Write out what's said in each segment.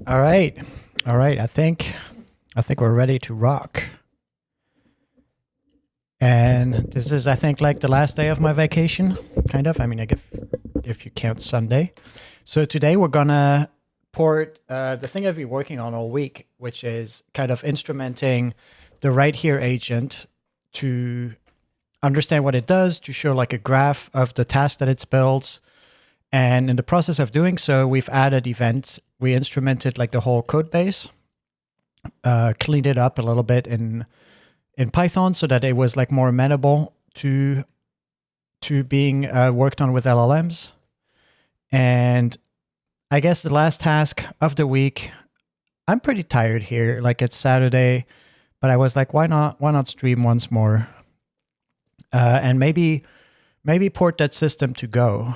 All right. All right. I think we're ready to rock. And this is, I think, like the last day of my vacation, kind of. I mean, if you count Sunday. So today we're gonna port the thing I've been working on all week, which is kind of instrumenting the right here agent to understand what it does, to show like a graph of the task that it builds. And in the process of doing so, we've added events. We instrumented like the whole code base, cleaned it up a little bit in Python so that it was like more amenable to being worked on with LLMs. And I guess the last task of the week, I'm pretty tired here. Like it's Saturday, but I was like, why not stream once more? And maybe port that system to Go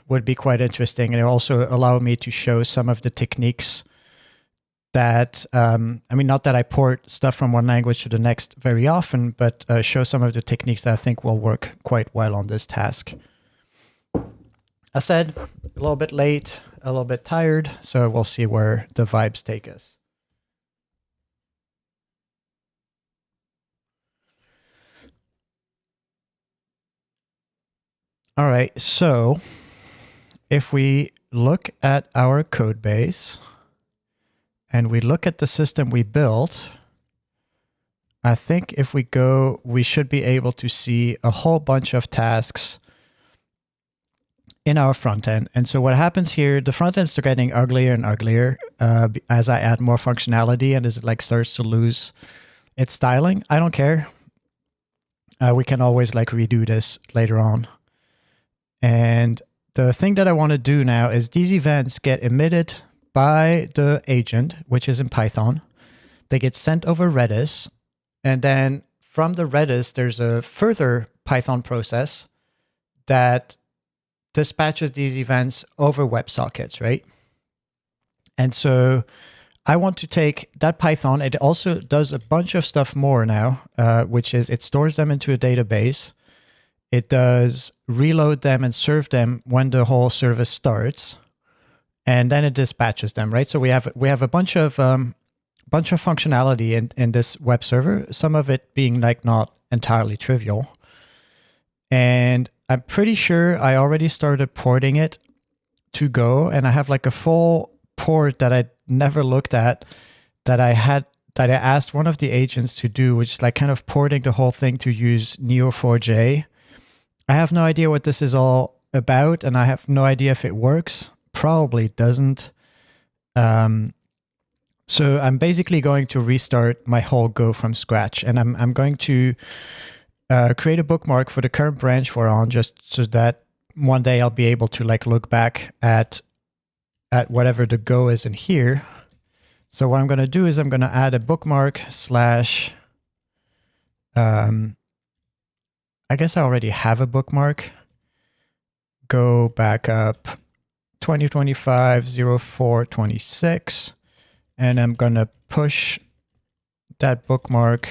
would be quite interesting. And it also allow me to show some of the techniques that, I mean, not that I port stuff from one language to the next very often, but show some of the techniques that I think will work quite well on this task. I said, a little bit late, a little bit tired, so we'll see where the vibes take us. All right, so if we look at our code base and we look at the system we built, I think if we go, we should be able to see a whole bunch of tasks in our front end. And so what happens here, the front end's getting uglier and uglier as I add more functionality and as it like starts to lose its styling. I don't care. We can always like redo this later on. And the thing that I want to do now is these events get emitted by the agent, which is in Python. They get sent over Redis. And then from the Redis, there's a further Python process that dispatches these events over WebSockets, right? And so I want to take that Python. It also does a bunch of stuff more now, which is it stores them into a database. It does reload them and serve them when the whole service starts, and then it dispatches them, right? So we have a bunch of functionality in this web server. Some of it being like not entirely trivial, and I'm pretty sure I already started porting it to Go, and I have like a full port that I never looked at that I asked one of the agents to do, which is like kind of porting the whole thing to use Neo4j. I have no idea what this is all about, and I have no idea if it works. Probably doesn't. So I'm basically going to restart my whole Go from scratch, and I'm going to create a bookmark for the current branch we're on, just so that one day I'll be able to like look back at whatever the Go is in here. So what I'm going to do is I'm going to add a bookmark slash, I guess I already have a bookmark. Go back up 2025-04-26, and I'm going to push that bookmark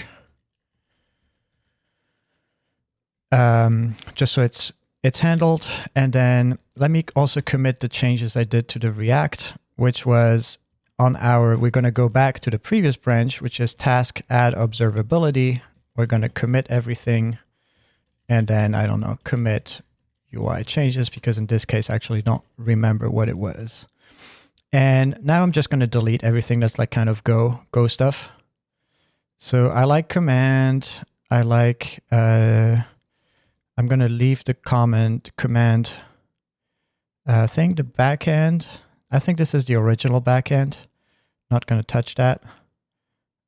just so it's handled. And then let me also commit the changes I did to the React, which was on we're going to go back to the previous branch, which is task add observability. We're going to commit everything. And then, I don't know, commit UI changes, because in this case, I actually don't remember what it was. And now I'm just going to delete everything that's like kind of Go stuff. So I like command. I like, I'm going to leave the command thing, the backend. I think this is the original backend. Not going to touch that.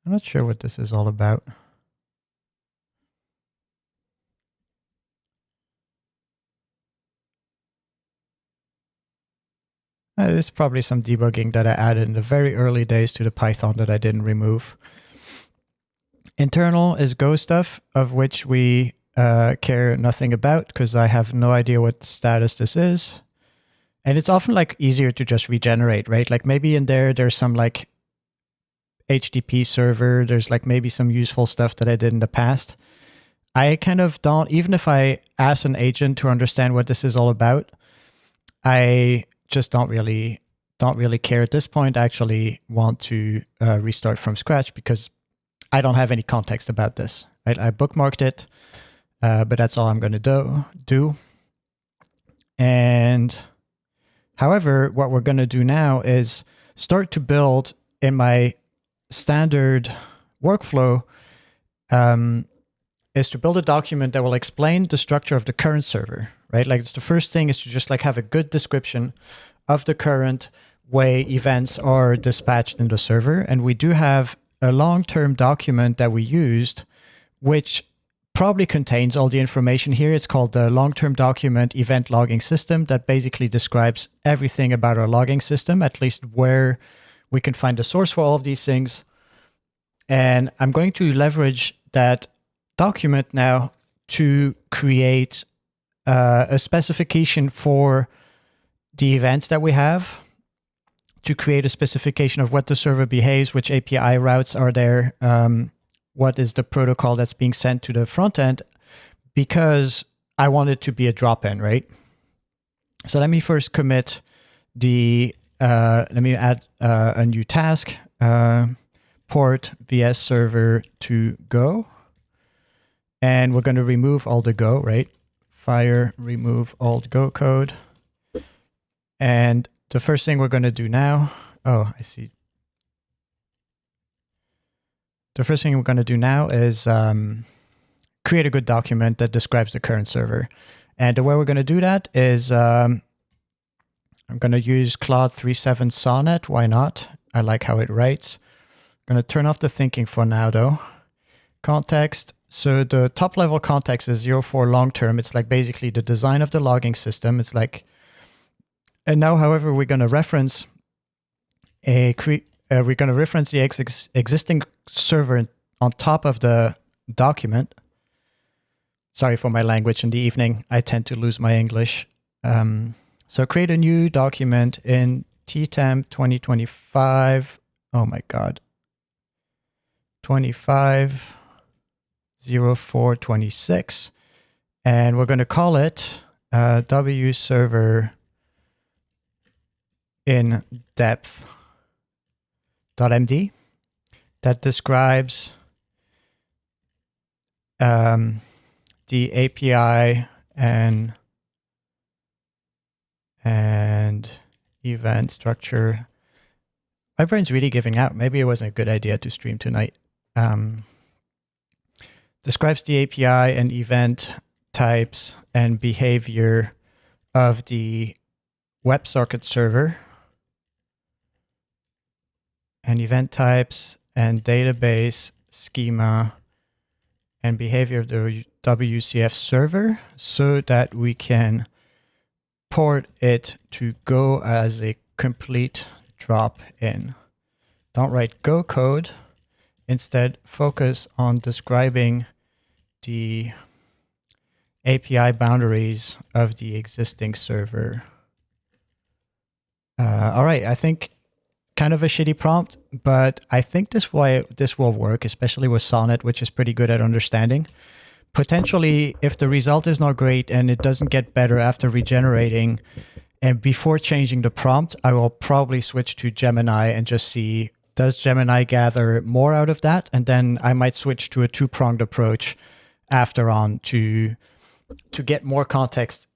I'm not sure what this is all about. There's probably some debugging that I added in the very early days to the Python that I didn't remove. Internal is Go stuff, of which we care nothing about, because I have no idea what status this is. And it's often like easier to just regenerate, right? Like maybe in there's some like HTTP server, there's like maybe some useful stuff that I did in the past. I kind of don't, even if I ask an agent to understand what this is all about, I just don't really don't really care at this point. I actually want to restart from scratch because I don't have any context about this. I bookmarked it, but that's all I'm going to do. And however, what we're going to do now is start to build in my standard workflow is to build a document that will explain the structure of the current server, right? Like it's the first thing is to just like have a good description of the current way events are dispatched in the server. And we do have a long-term document that we used, which probably contains all the information here. It's called the long-term document event logging system that basically describes everything about our logging system, at least where we can find the source for all of these things. And I'm going to leverage that document now to create a specification for the events that we have, to create a specification of what the server behaves, which API routes are there, what is the protocol that's being sent to the front end, because I want it to be a drop-in, right? So let me first commit the, let me add a new task, port VS server to Go. And we're going to remove all the Go, right? Fire, remove all Go code. And the first thing we're going to do now, oh, I see. The first thing we're going to do now is create a good document that describes the current server. And the way we're going to do that is I'm going to use Claude 3.7 Sonnet. Why not? I like how it writes. I'm going to turn off the thinking for now, though. Context. So the top level context is 04 long term. It's like basically the design of the logging system. It's like, and now, however, we're going to reference the existing server on top of the document. Sorry for my language in the evening. I tend to lose my English. So create a new document in ttemp 2025. Oh my God. 250426. And we're going to call it W server in depth.md that describes the API and event structure. My brain's really giving out. Maybe it wasn't a good idea to stream tonight. Describes the API and event types and behavior of the WebSocket server, and event types and database schema and behavior of the WCF server so that we can port it to Go as a complete drop-in. Don't write Go code. Instead, focus on describing the API boundaries of the existing server. All right, I think kind of a shitty prompt, but I think this will work, especially with Sonnet, which is pretty good at understanding. Potentially, if the result is not great and it doesn't get better after regenerating, and before changing the prompt, I will probably switch to Gemini and just see, does Gemini gather more out of that? And then I might switch to a two-pronged approach after on to get more context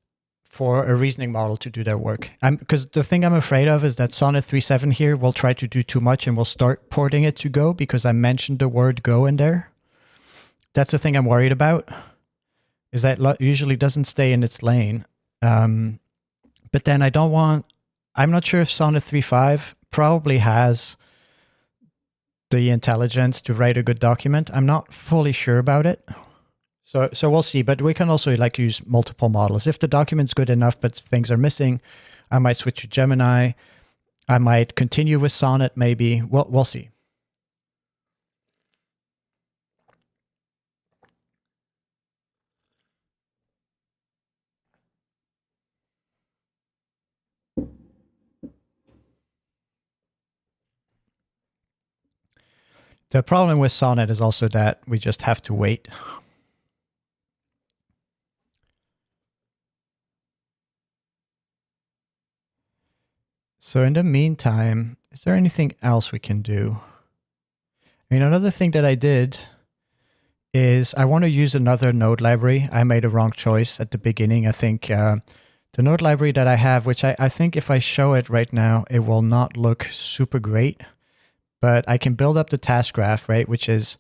for a reasoning model to do their work. Because the thing I'm afraid of is that Sonnet 3.7 here will try to do too much and will start porting it to Go because I mentioned the word Go in there. That's the thing I'm worried about, is that usually doesn't stay in its lane. But then I'm not sure if Sonnet 3.5 probably has the intelligence to write a good document. I'm not fully sure about it. So we'll see, but we can also like use multiple models. If the document's good enough, but things are missing, I might switch to Gemini. I might continue with Sonnet maybe. We'll see. The problem with Sonnet is also that we just have to wait. So in the meantime, is there anything else we can do? I mean, another thing that I did is I want to use another node library. I made a wrong choice at the beginning. I think the node library that I have, which I think if I show it right now, it will not look super great, but I can build up the task graph, right, which is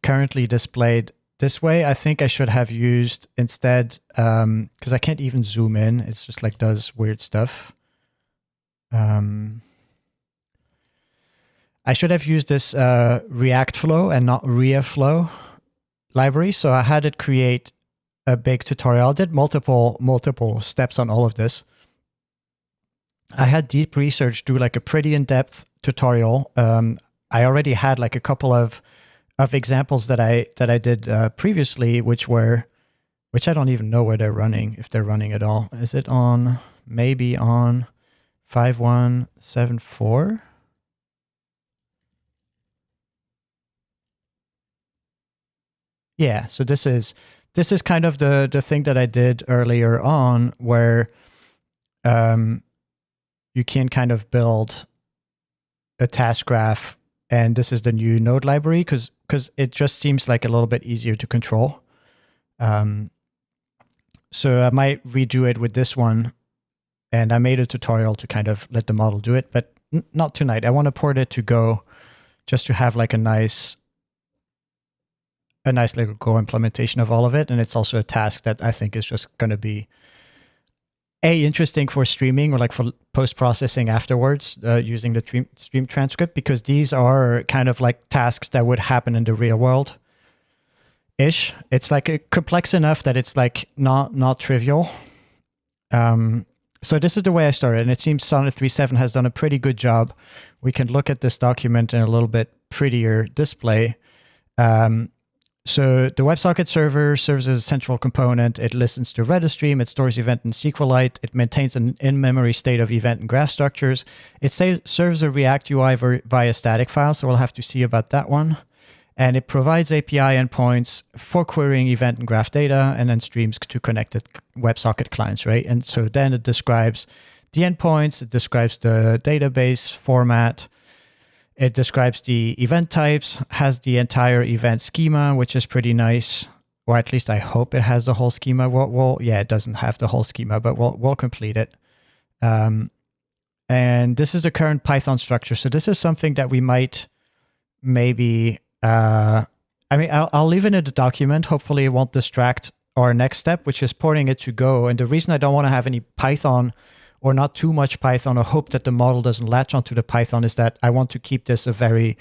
currently displayed this way. I think I should have used instead, because I can't even zoom in. It's just like does weird stuff. I should have used this React Flow and not ReaFlow library. So I had it create a big tutorial. I did multiple steps on all of this. I had Deep Research do like a pretty in-depth tutorial. I already had like a couple of examples that I did previously, which I don't even know where they're running, if they're running at all. Is it on, maybe on 5174? Yeah, so this is kind of the thing that I did earlier on, where you can kind of build a task graph, and this is the new node library because it just seems like a little bit easier to control. So I might redo it with this one, and I made a tutorial to kind of let the model do it, but not tonight. I want to port it to Go just to have like a nice little Go implementation of all of it. And it's also a task that I think is just going to be interesting for streaming or like for post-processing afterwards, using the stream transcript, because these are kind of like tasks that would happen in the real world ish. It's like complex enough that it's like not trivial. So this is the way I started, and it seems Sonnet 3.7 has done a pretty good job. We can look at this document in a little bit prettier display. So the WebSocket server serves as a central component. It listens to Redis stream. It stores event in SQLite. It maintains an in-memory state of event and graph structures. It serves a React UI via static files, so we'll have to see about that one. And it provides API endpoints for querying event and graph data, and then streams to connected WebSocket clients, right? And so then it describes the endpoints. It describes the database format. It describes the event types, has the entire event schema, which is pretty nice, or at least I hope it has the whole schema. Yeah, it doesn't have the whole schema, but we'll complete it. And this is the current Python structure. So this is something that we might maybe, I mean, I'll leave it in the document. Hopefully it won't distract our next step, which is porting it to Go. And the reason I don't want to have any Python or not too much Python, or hope that the model doesn't latch onto the Python, is that I want to keep this a very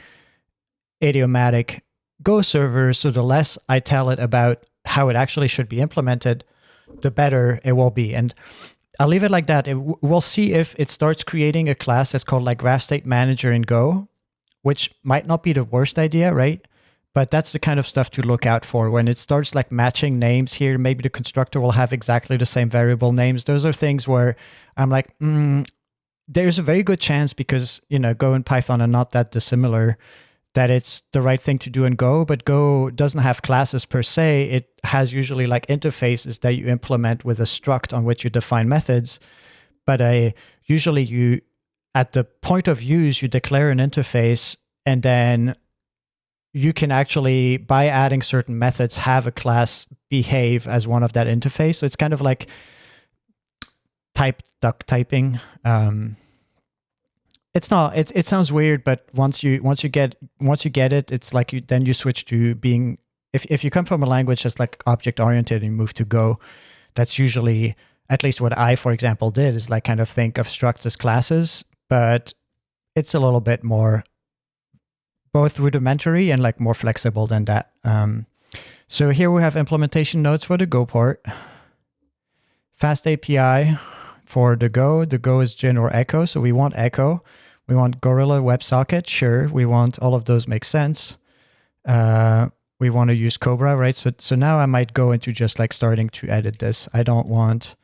idiomatic Go server. So the less I tell it about how it actually should be implemented, the better it will be. And I'll leave it like that. We'll see if it starts creating a class that's called like Graph State Manager in Go, which might not be the worst idea, right? But that's the kind of stuff to look out for. When it starts like matching names here, maybe the constructor will have exactly the same variable names. Those are things where I'm like, there's a very good chance, because, you know, Go and Python are not that dissimilar, that it's the right thing to do in Go. But Go doesn't have classes per se. It has usually like interfaces that you implement with a struct on which you define methods. But usually you, at the point of use, you declare an interface, and then you can actually, by adding certain methods, have a class behave as one of that interface. So it's kind of like duck typing. It's not. It sounds weird, but once you get it, it's like then you switch to being. If you come from a language that's like object oriented and move to Go, that's usually, at least what I, for example, did, is like kind of think of structs as classes, but it's a little bit more both rudimentary and like more flexible than that. So here we have implementation notes for the Go port. Fast API for the Go. The Go is Gin or Echo. So we want Echo. We want Gorilla WebSocket. Sure. We want all of those make sense. We want to use Cobra, right? So now I might go into just like starting to edit this. I don't want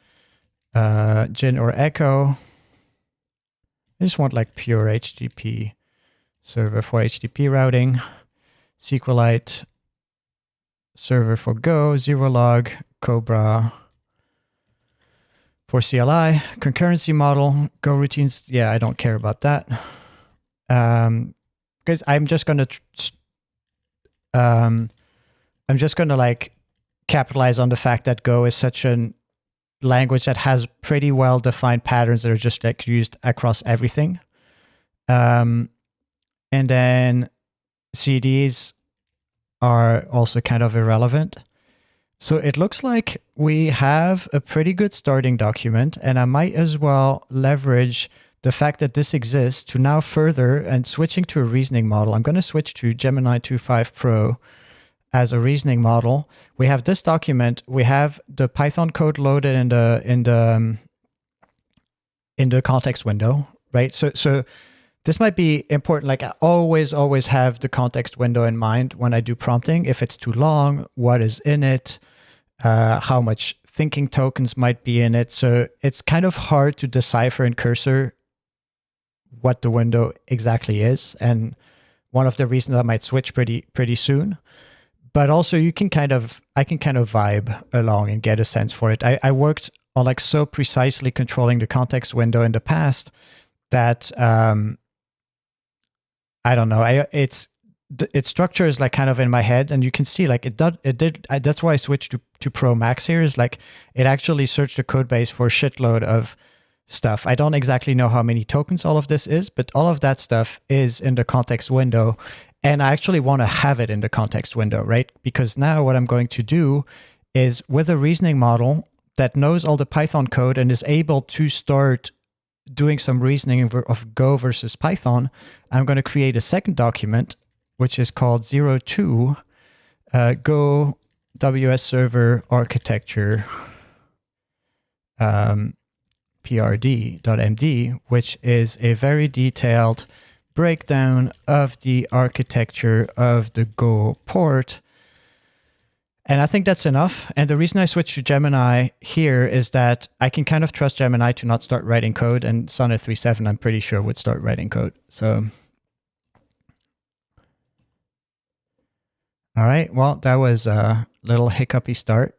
Gin or Echo. I just want like pure HTTP server for HTTP routing, SQLite server for Go, Zerolog, Cobra, for CLI, concurrency model, Go routines. Yeah, I don't care about that. Because I'm just going to like capitalize on the fact that Go is such a language that has pretty well defined patterns that are just like used across everything. And then CDs are also kind of irrelevant. So it looks like we have a pretty good starting document, and I might as well leverage the fact that this exists to now further and switching to a reasoning model. I'm going to switch to Gemini 2.5 Pro as a reasoning model. We have this document. We have the Python code loaded in the context window, right? So this might be important. Like I always have the context window in mind when I do prompting. If it's too long, what is in it? How much thinking tokens might be in it. So it's kind of hard to decipher in Cursor what the window exactly is. And one of the reasons I might switch pretty soon. But also I can kind of vibe along and get a sense for it. I worked on like so precisely controlling the context window in the past that I don't know. Its structure is like kind of in my head, and you can see like it did. That's why I switched to Pro Max here. Is like it actually searched the code base for a shitload of stuff. I don't exactly know how many tokens all of this is, but all of that stuff is in the context window, and I actually want to have it in the context window, right? Because now what I'm going to do is with a reasoning model that knows all the Python code and is able to start doing some reasoning of Go versus Python, I'm going to create a second document, which is called 02 Go WS Server Architecture prd.md, which is a very detailed breakdown of the architecture of the Go port. And I think that's enough. And the reason I switched to Gemini here is that I can kind of trust Gemini to not start writing code, and Sonnet 3.7 I'm pretty sure would start writing code. So all right, well, that was a little hiccupy start.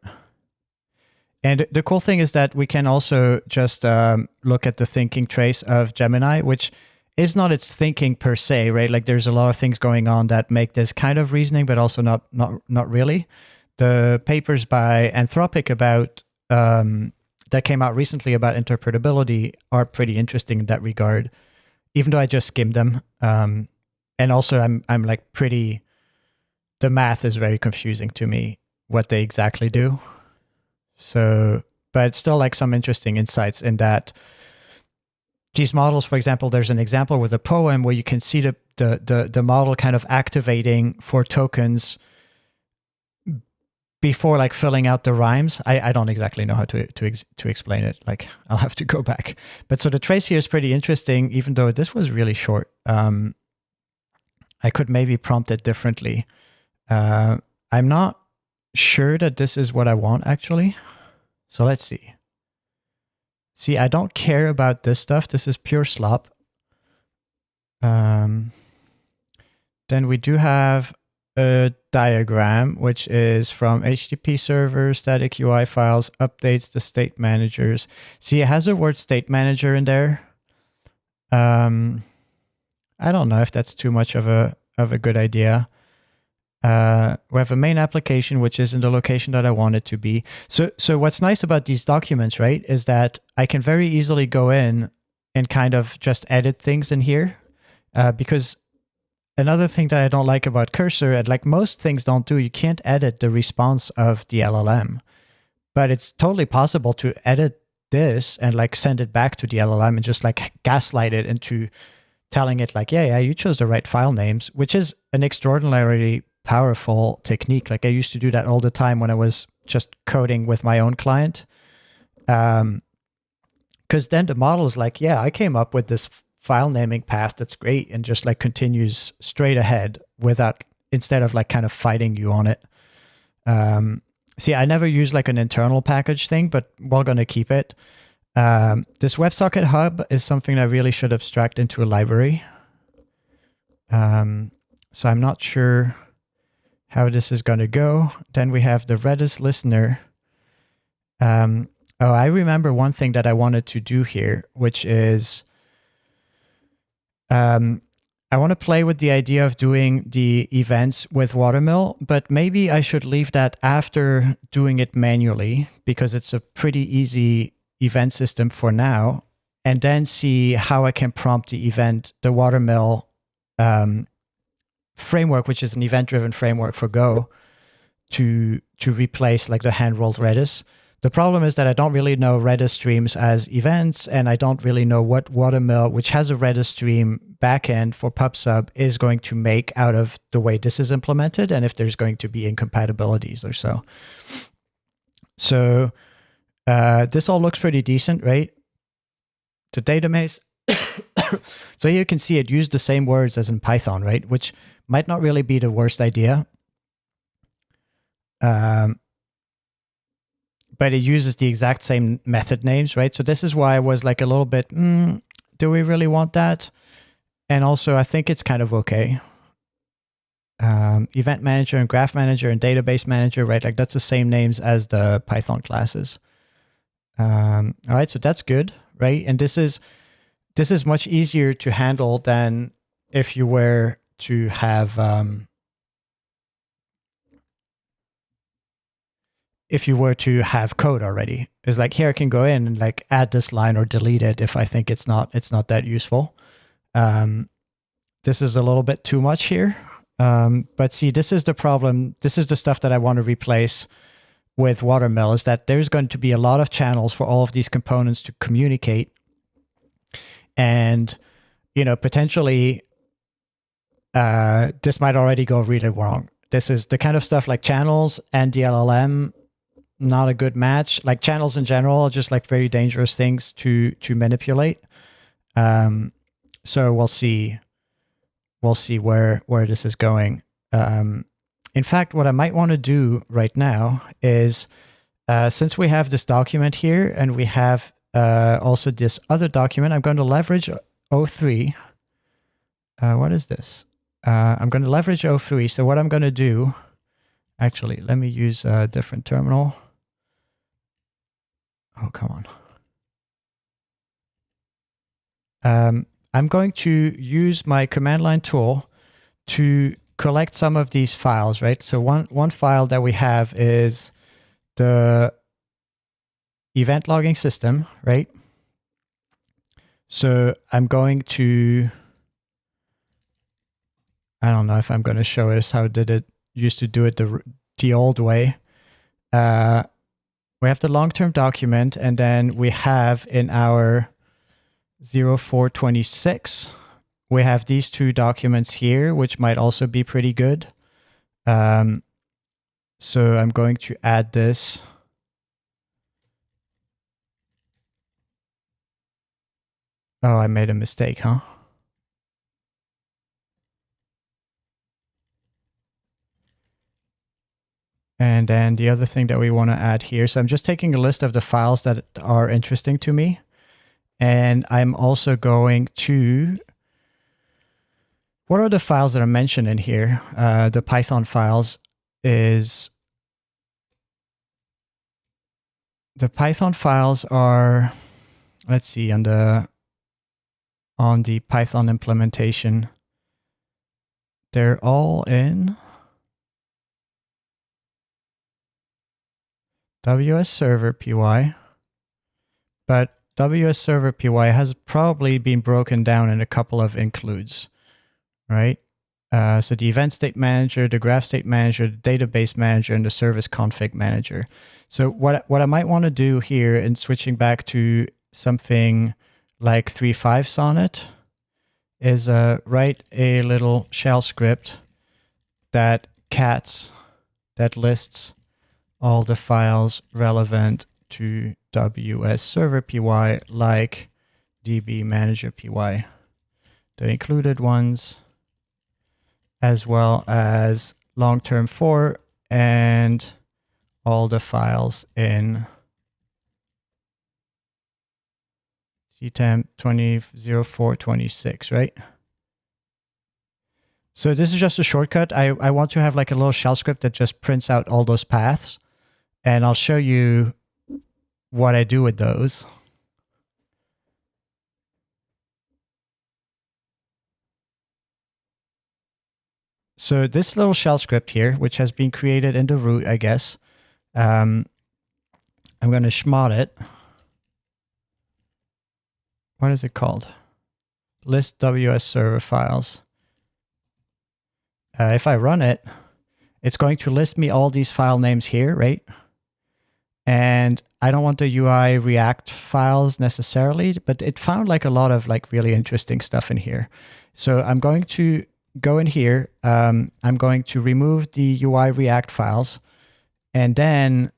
And the cool thing is that we can also just look at the thinking trace of Gemini, which is not its thinking per se, right? Like there's a lot of things going on that make this kind of reasoning, but also not really. The papers by Anthropic about that came out recently about interpretability are pretty interesting in that regard, even though I just skimmed them. And also I'm like pretty, the math is very confusing to me, what they exactly do. So, but still like some interesting insights in that these models, for example, there's an example with a poem where you can see the model kind of activating for tokens before like filling out the rhymes. I don't exactly know how to explain it. Like I'll have to go back. But so the trace here is pretty interesting, even though this was really short. I could maybe prompt it differently. I'm not sure that this is what I want actually. So let's see. See, I don't care about this stuff. This is pure slop. Then we do have a diagram, which is from HTTP server, static UI files, updates the state managers. See, it has a word state manager in there. I don't know if that's too much of a good idea. We have a main application, which is in the location that I want it to be. So what's nice about these documents, right, is that I can very easily go in and kind of just edit things in here. Because another thing that I don't like about Cursor, and like most things don't do, you can't edit the response of the LLM. But it's totally possible to edit this and like send it back to the LLM and just like gaslight it into telling it like, yeah, you chose the right file names, which is an extraordinarily powerful technique. Like I used to do that all the time when I was just coding with my own client. Because then the model is like, yeah, I came up with this file naming path that's great, and just like continues straight ahead instead of like kind of fighting you on it. See, I never use like an internal package thing, but we're going to keep it. This WebSocket hub is something I really should abstract into a library. So I'm not sure how this is going to go. Then we have the Redis listener. Oh, I remember one thing that I wanted to do here, which is I want to play with the idea of doing the events with Watermill, but maybe I should leave that after doing it manually because it's a pretty easy event system for now, and then see how I can prompt the Watermill framework, which is an event-driven framework for Go, to replace like the hand-rolled Redis. The problem is that I don't really know Redis streams as events, and I don't really know what Watermill, which has a Redis stream backend for PubSub, is going to make out of the way this is implemented, and if there's going to be incompatibilities or so. So this all looks pretty decent, right? The database. So you can see it used the same words as in Python, right? Which might not really be the worst idea. But it uses the exact same method names, right? So this is why I was like a little bit, do we really want that? And also, I think it's kind of okay. Event manager and graph manager and database manager, right? Like that's the same names as the Python classes. All right, so that's good, right? And this is much easier to handle than if you were to have code already. It's like here I can go in and like add this line or delete it if I think it's not that useful. This is a little bit too much here. But see, this is the problem. This is the stuff that I want to replace with Watermill, is that there's going to be a lot of channels for all of these components to communicate. And, potentially this might already go really wrong. This is the kind of stuff like channels and the LLM, not a good match. Like channels in general are just like very dangerous things to manipulate. So we'll see where this is going. In fact, what I might want to do right now is, since we have this document here and we have also this other document, I'm going to leverage O3. What is this? I'm going to leverage O3. So what I'm going to do, actually, let me use a different terminal. Oh, come on. I'm going to use my command line tool to collect some of these files, right? So one file that we have is the event logging system, right? So I'm going to, I don't know if I'm going to show us how used to do it the old way. We have the long-term document, and then we have in our 0426, we have these two documents here, which might also be pretty good. So I'm going to add this. Oh, I made a mistake, huh? And then the other thing that we want to add here, so I'm just taking a list of the files that are interesting to me. And I'm also going to, what are the files that are mentioned in here? The Python files is, the Python files are, let's see, on the Python implementation, they're all in WS Server PY, but WS Server PY has probably been broken down in a couple of includes, right? So the event state manager, the graph state manager, the database manager, and the service config manager. So what I might want to do here in switching back to something like 3.5 Sonnet is write a little shell script that lists all the files relevant to WS Server PY, like DB Manager PY, the included ones, as well as long-term 4 and all the files in gtemp 200426, right? So this is just a shortcut. I want to have like a little shell script that just prints out all those paths. And I'll show you what I do with those. So this little shell script here, which has been created in the root, I guess, I'm going to chmod it. What is it called? List WS server files. If I run it, it's going to list me all these file names here, right? And I don't want the UI React files necessarily, but it found like a lot of like really interesting stuff in here. So I'm going to go in here. I'm going to remove the UI React files. And then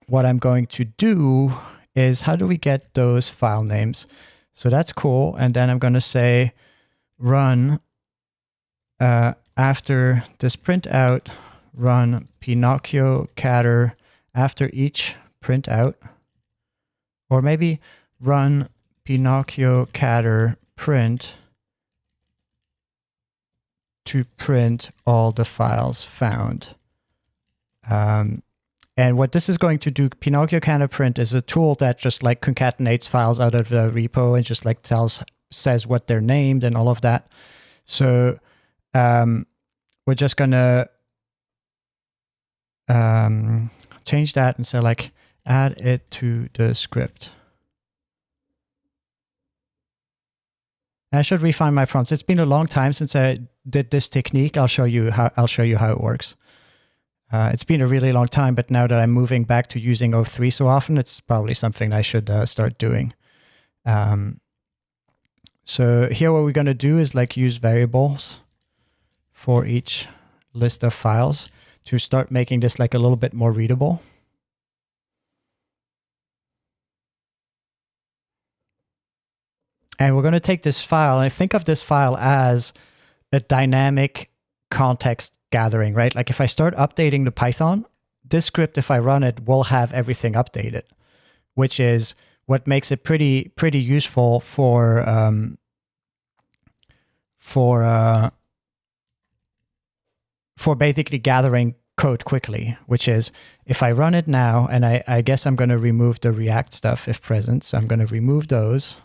what I'm going to do is, how do we get those file names? So that's cool. And then I'm going to say run after this print out, run Pinocchio catter after each print out, or maybe run Pinocchio catter print to print all the files found. And what this is going to do, Pinocchio catter print is a tool that just like concatenates files out of the repo and just like says what they're named and all of that. So we're just gonna change that and say like add it to the script. I should refine my prompts. It's been a long time since I did this technique. I'll show you how it works. It's been a really long time, but now that I'm moving back to using O3 so often, it's probably something I should start doing. So here what we're going to do is like use variables for each list of files to start making this like a little bit more readable. And we're going to take this file, and I think of this file as a dynamic context gathering, right? Like if I start updating the Python, this script, if I run it, will have everything updated, which is what makes it pretty useful for basically gathering code quickly, which is if I run it now, and I guess I'm going to remove the React stuff if present. So I'm going to remove those.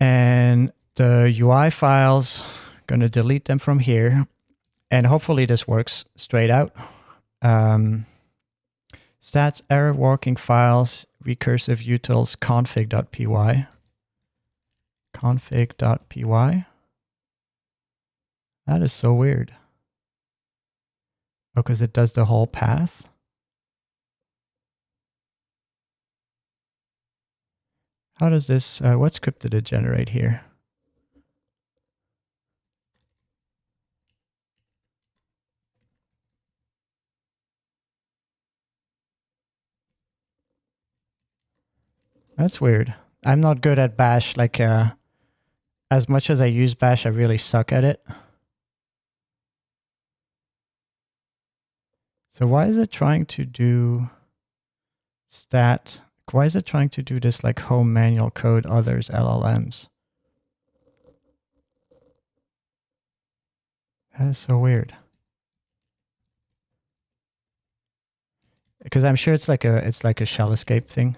And the UI files, going to delete them from here. And hopefully this works straight out. Stats, error, working files, recursive utils, config.py. Config.py. That is so weird. Oh, because it does the whole path. How does this, what script did it generate here? That's weird. I'm not good at Bash. Like, as much as I use Bash, I really suck at it. So why is it trying to do stat? Why is it trying to do this like home manual code others LLMs? That is so weird. Because I'm sure it's like a shell escape thing.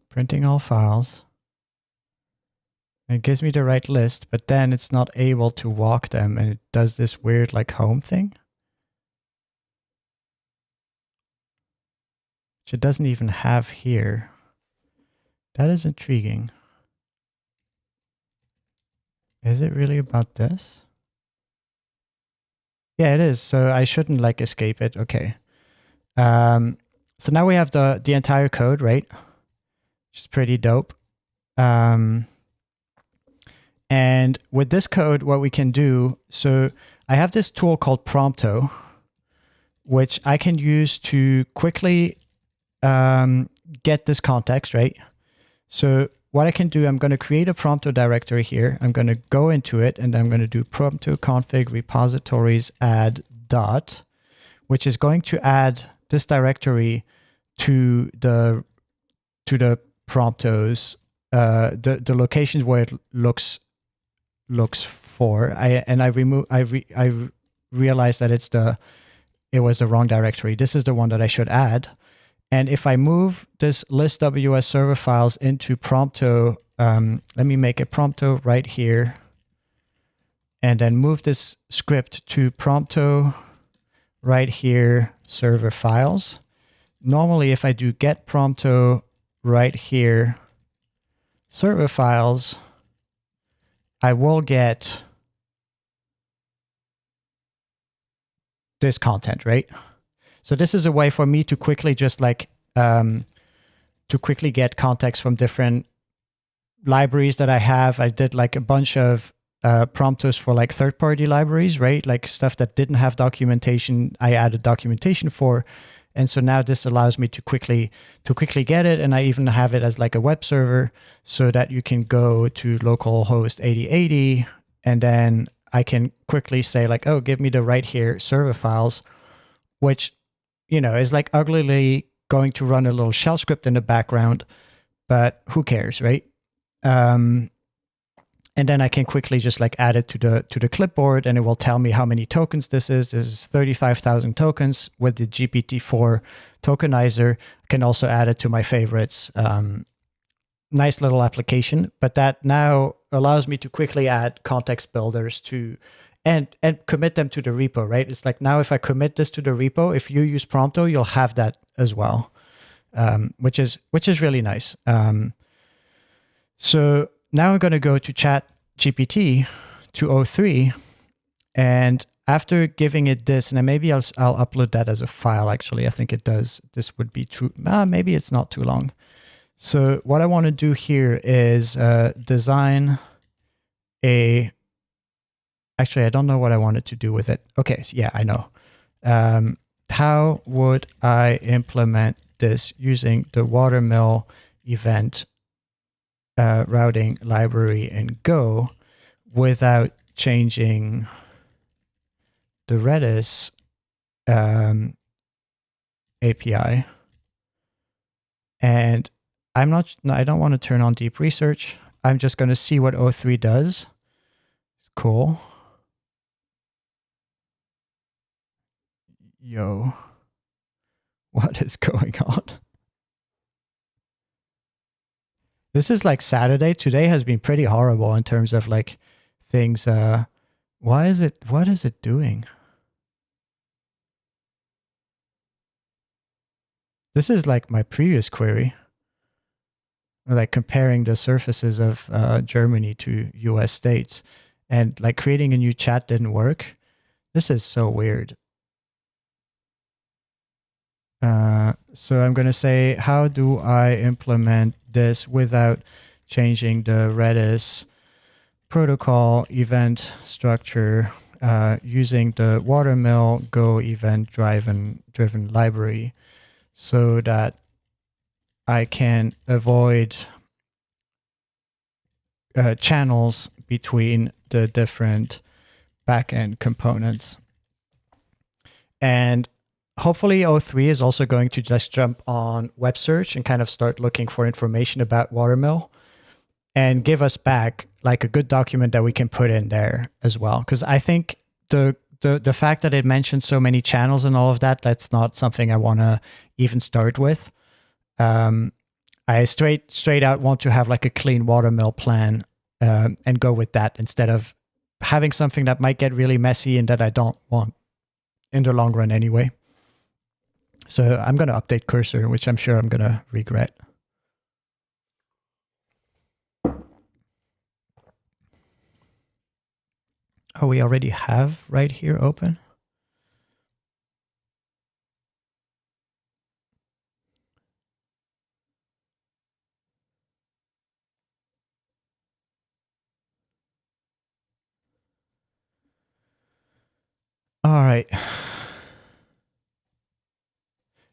Printing all files. It gives me the right list, but then it's not able to walk them, and it does this weird like home thing. Which it doesn't even have here. That is intriguing. Is it really about this? Yeah, it is. So I shouldn't like escape it. Okay. So now we have the entire code, right? Which is pretty dope. And with this code, what we can do, so I have this tool called Prompto, which I can use to quickly get this context, right? So what I can do, I'm going to create a Prompto directory here. I'm going to go into it, and I'm going to do Prompto config repositories add dot, which is going to add this directory to the Promptos, the locations where it looks for. I realize that it was the wrong directory. This is the one that I should add. And if I move this list WS server files into Prompto, let me make a Prompto right here, and then move this script to Prompto right here, server files. Normally, if I do get Prompto right here, server files, I will get this content, right? So this is a way for me to quickly just like, to quickly get context from different libraries that I have. I did like a bunch of promptos for like third-party libraries, right? Like stuff that didn't have documentation, I added documentation for. And so now this allows me to quickly get it. And I even have it as like a web server so that you can go to localhost 8080 and then I can quickly say like, oh, give me the right here server files, which, you know, is like uglily going to run a little shell script in the background, but who cares, right? And then I can quickly just like add it to the clipboard, and it will tell me how many tokens this is. This is 35,000 tokens with the GPT-4 tokenizer. I can also add it to my favorites. Nice little application, but that now allows me to quickly add context builders to and commit them to the repo, right? It's like now if I commit this to the repo, if you use Prompto, you'll have that as well, which is really nice. So now I'm going to go to ChatGPT to O3, and after giving it this, and then maybe I'll upload that as a file. Actually, I think it does. This would be true. Maybe it's not too long. So what I want to do here is design a. Actually, I don't know what I wanted to do with it. Okay, so yeah, I know. How would I implement this using the Watermill event routing library in Go without changing the Redis API? And I don't want to turn on deep research. I'm just going to see what O3 does. Cool. Yo, what is going on? This is like Saturday. Today has been pretty horrible in terms of like things. What is it doing? This is like my previous query. Like comparing the surfaces of Germany to US states, and like creating a new chat didn't work. This is so weird. So I'm going to say, how do I implement this without changing the Redis protocol event structure using the Watermill Go event driven library so that I can avoid channels between the different backend components. And hopefully O3 is also going to just jump on web search and kind of start looking for information about Watermill and give us back like a good document that we can put in there as well. Because I think the fact that it mentions so many channels and all of that, that's not something I want to even start with. I straight out want to have like a clean Watermill plan and go with that instead of having something that might get really messy and that I don't want in the long run anyway. So I'm going to update cursor, which I'm sure I'm going to regret. Oh, we already have right here open. All right.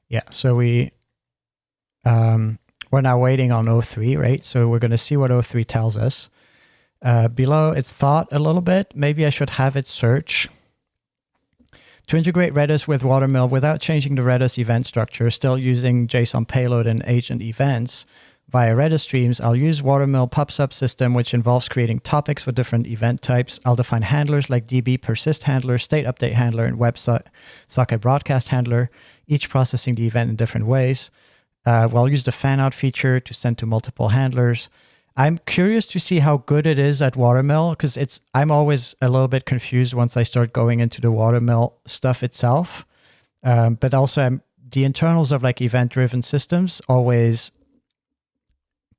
Yeah, so we're now waiting on O3, right? So we're going to see what O3 tells us. Below, it's thought a little bit. Maybe I should have it search. To integrate Redis with Watermill without changing the Redis event structure, still using JSON payload and agent events via Redis streams. I'll use Watermill PubSub system, which involves creating topics for different event types. I'll define handlers like DB persist handler, state update handler, and WebSocket broadcast handler, each processing the event in different ways. We'll use the fanout feature to send to multiple handlers. I'm curious to see how good it is at Watermill, because I'm always a little bit confused once I start going into the Watermill stuff itself. But also the internals of like event-driven systems always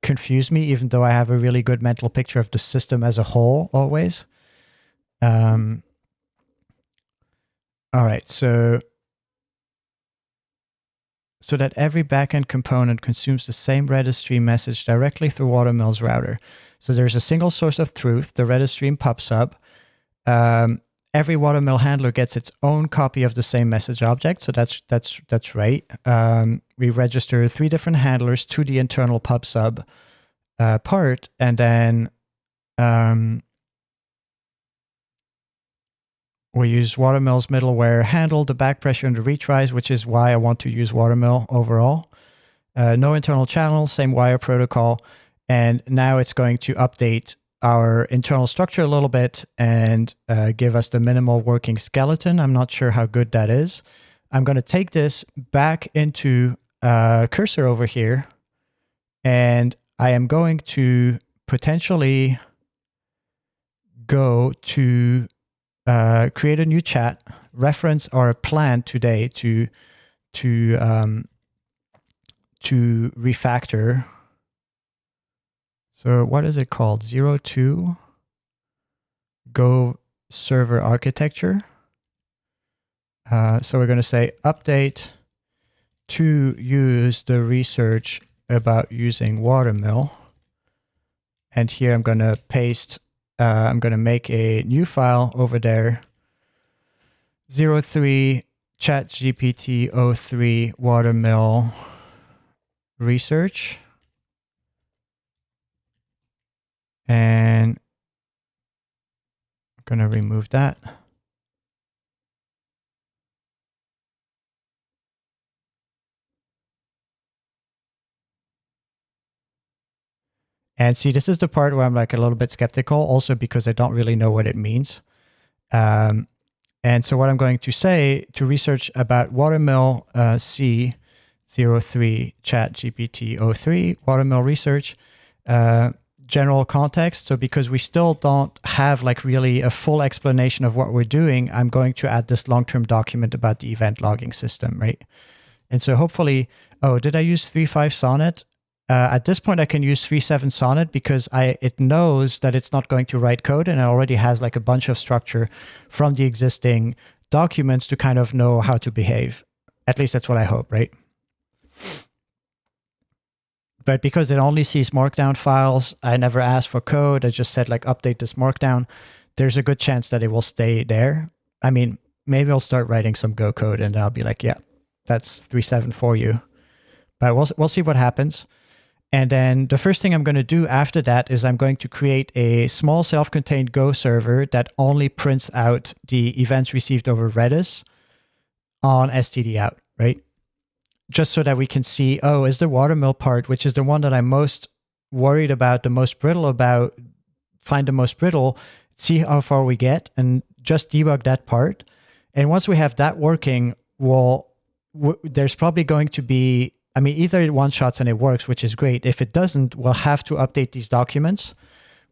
confuse me, even though I have a really good mental picture of the system as a whole always. All right, so that every backend component consumes the same Redis stream message directly through Watermill's router. So there's a single source of truth, the Redis stream PubSub. Every Watermill handler gets its own copy of the same message object. So that's right. We register 3 different handlers to the internal PubSub part, and then we use Watermill's middleware handle, the back pressure and the retries, which is why I want to use Watermill overall. No internal channel, same wire protocol. And now it's going to update our internal structure a little bit and give us the minimal working skeleton. I'm not sure how good that is. I'm going to take this back into Cursor over here, and I am going to potentially go to create a new chat, reference our plan today to refactor. So what is it called? 02 Go server architecture. So we're going to say update to use the research about using Watermill. And here I'm going to paste, I'm going to make a new file over there. 03 ChatGPT 03 Watermill research. And I'm going to remove that. And see, this is the part where I'm like a little bit skeptical, also because I don't really know what it means. And so what I'm going to say to research about Watermill C03 ChatGPT 03 Watermill research, general context. So because we still don't have like really a full explanation of what we're doing, I'm going to add this long-term document about the event logging system, right? And so hopefully, oh, did I use 3.5 Sonnet? At this point, I can use 3.7 Sonnet because it knows that it's not going to write code, and it already has like a bunch of structure from the existing documents to kind of know how to behave. At least that's what I hope, right? But because it only sees markdown files, I never asked for code. I just said like update this markdown. There's a good chance that it will stay there. I mean, maybe I'll start writing some Go code and I'll be like, yeah, that's 3.7 for you. But we'll see what happens. And then the first thing I'm going to do after that is I'm going to create a small self-contained Go server that only prints out the events received over Redis on stdout, right? Just so that we can see, oh, is the Watermill part, which is the one that I'm most worried about, the most brittle about, find the most brittle, see how far we get, and just debug that part. And once we have that working, there's probably going to be, I mean, either it one-shots and it works, which is great. If it doesn't, we'll have to update these documents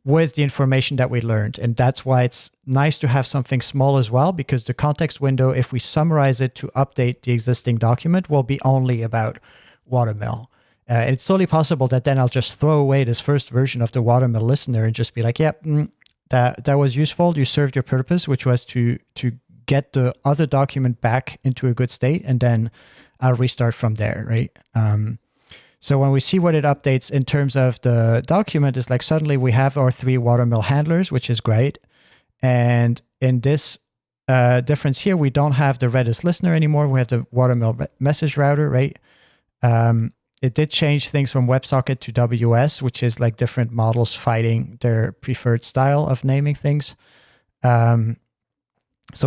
with the information that we learned. And that's why it's nice to have something small as well, because the context window, if we summarize it to update the existing document, will be only about Watermill. It's totally possible that then I'll just throw away this first version of the Watermill listener and just be like, yep, that was useful. You served your purpose, which was to get the other document back into a good state, and then I'll restart from there, right? So when we see what it updates in terms of the document, it's like suddenly we have our 3 Watermill handlers, which is great. And in this difference here, we don't have the Redis listener anymore. We have the Watermill message router, right? It did change things from WebSocket to WS, which is like different models fighting their preferred style of naming things. So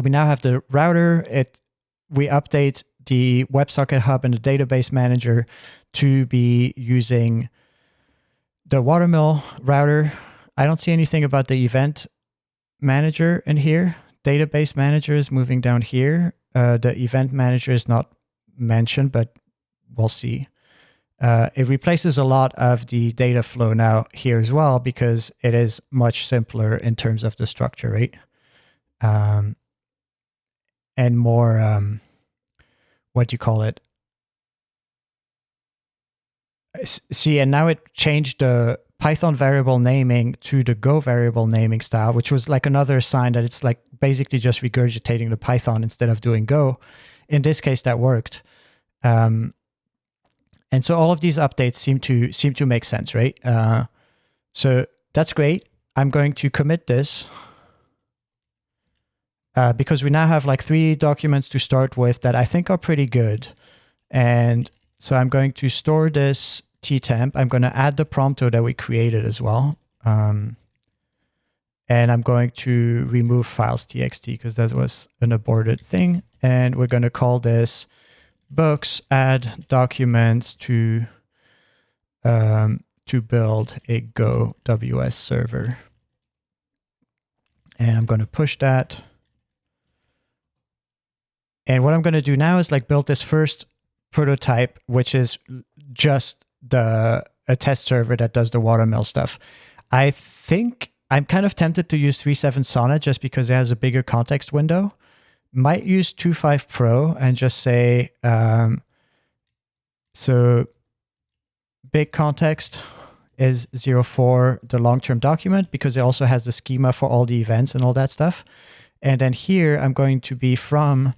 we now have the router. We update the WebSocket hub and the database manager to be using the Watermill router, I don't see anything about the event manager in here. Database manager is moving down here. The event manager is not mentioned, but we'll see. It replaces a lot of the data flow now here as well, because it is much simpler in terms of the structure, right? And more, what do you call it? See, and now it changed the Python variable naming to the Go variable naming style, which was like another sign that it's like basically just regurgitating the Python instead of doing Go. In this case, that worked. And so all of these updates seem to make sense, right? So that's great. I'm going to commit this because we now have like 3 documents to start with that I think are pretty good. And so I'm going to store this ttemp. I'm going to add the prompto that we created as well. And I'm going to remove files.txt because that was an aborted thing. And we're going to call this books add documents to build a Go WS server. And I'm going to push that. And what I'm going to do now is like build this first prototype, which is just a test server that does the Watermill stuff. I think I'm kind of tempted to use 3.7 Sonnet just because it has a bigger context window. Might use 2.5 Pro and just say, so big context is 04, the long-term document, because it also has the schema for all the events and all that stuff. And then here I'm going to be from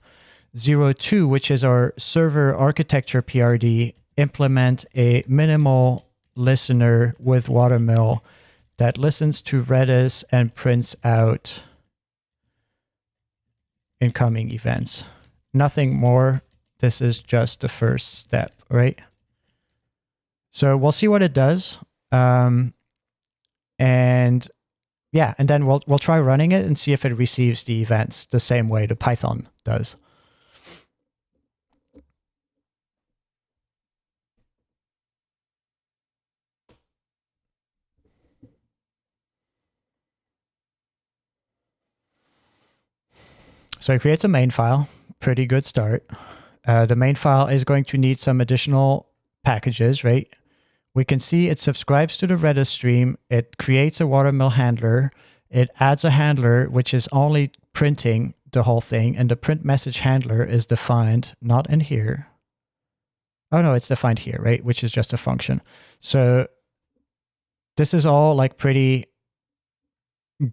02, which is our server architecture PRD, implement a minimal listener with Watermill that listens to Redis and prints out incoming events. Nothing more. This is just the first step, right? So we'll see what it does. And yeah, and then we'll try running it and see if it receives the events the same way the Python does. So it creates a main file, pretty good start. The main file is going to need some additional packages, right? We can see it subscribes to the Redis stream. It creates a Watermill handler. It adds a handler, which is only printing the whole thing. And the print message handler is defined, not in here. Oh no, it's defined here, right? Which is just a function. So this is all like pretty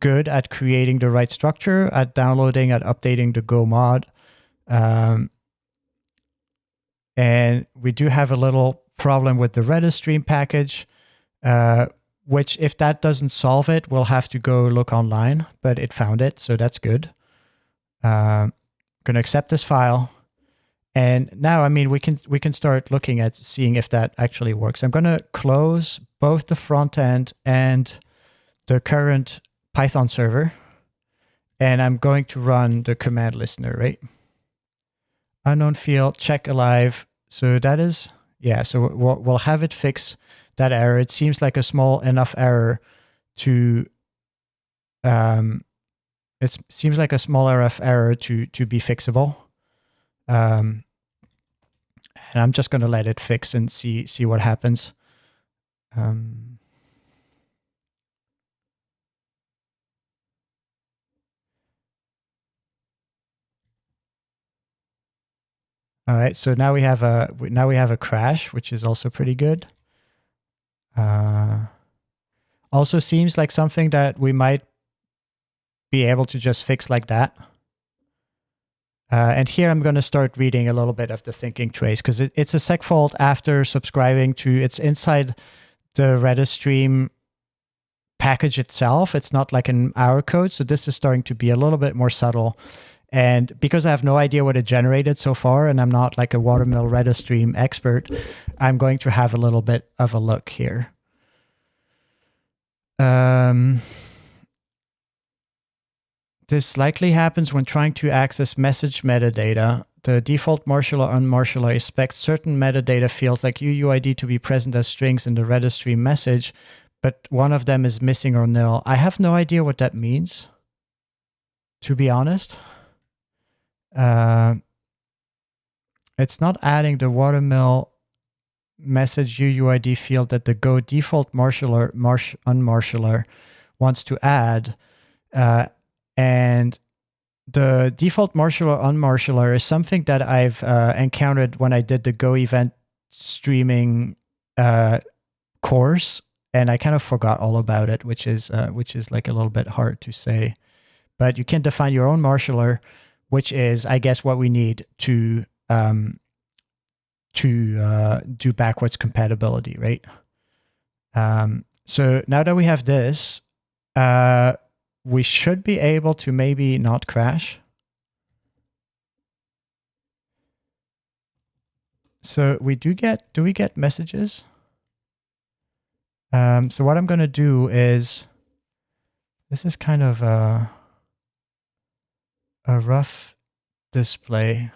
good at creating the right structure, at downloading, at updating the Go mod. And we do have a little problem with the Redis stream package, which if that doesn't solve it, we'll have to go look online, but it found it, so that's good. Going to accept this file. And now, I mean, we can start looking at seeing if that actually works. I'm going to close both the front end and the current Python server, and I'm going to run the command listener, right? Unknown field, check alive. So that is, yeah, so we'll have it fix that error. It seems like a small enough error to, it seems like a small enough error to be fixable. And I'm just going to let it fix and see what happens. All right, so now we have a crash, which is also pretty good. Also seems like something that we might be able to just fix like that. And here I'm going to start reading a little bit of the thinking trace, because it's a segfault after subscribing to, it's inside the Redis stream package itself. It's not like in our code, so this is starting to be a little bit more subtle. And because I have no idea what it generated so far, and I'm not like a Watermill Redis stream expert, I'm going to have a little bit of a look here. This likely happens when trying to access message metadata. The default Marshall or unmarshall expects certain metadata fields like UUID to be present as strings in the Redis stream message, but one of them is missing or nil. I have no idea what that means, to be honest. It's not adding the watermill message UUID field that the Go default unmarshaller wants to add. And the default marshaller unmarshaller is something that I've encountered when I did the Go event streaming course, and I kind of forgot all about it, which is like a little bit hard to say. But you can define your own marshaller, which is, I guess, what we need to do backwards compatibility, right? So now that we have this, we should be able to maybe not crash. So we do we get messages? So what I'm going to do is, this is kind of a rough display.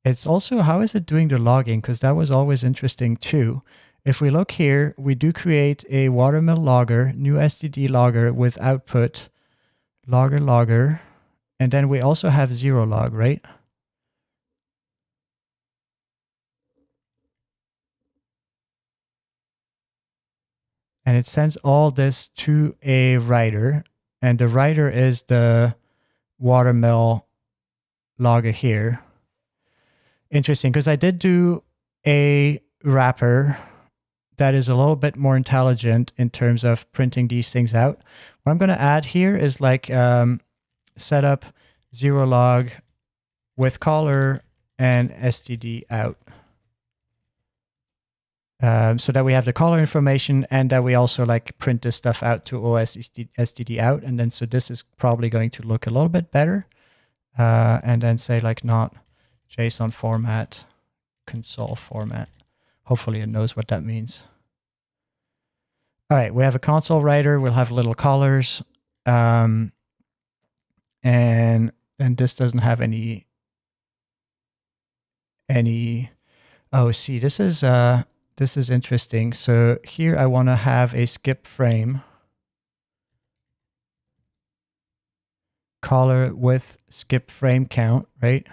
It's also, how is it doing the logging? Because that was always interesting too. If we look here, we do create a watermill logger, new STD logger with output logger, and then we also have 0 log, right? And it sends all this to a writer, and the writer is the watermill logger here. Interesting, because I did do a wrapper that is a little bit more intelligent in terms of printing these things out. What I'm going to add here is like set up 0 log with caller and STD out. So that we have the caller information, and that we also like print this stuff out to OS STD out. And then, so this is probably going to look a little bit better. And then say like not JSON format, console format. Hopefully it knows what that means. All right, we have a console writer. We'll have little callers. And this doesn't have any, oh, see, this is interesting. So here I want to have a skip frame caller with skip frame count, right?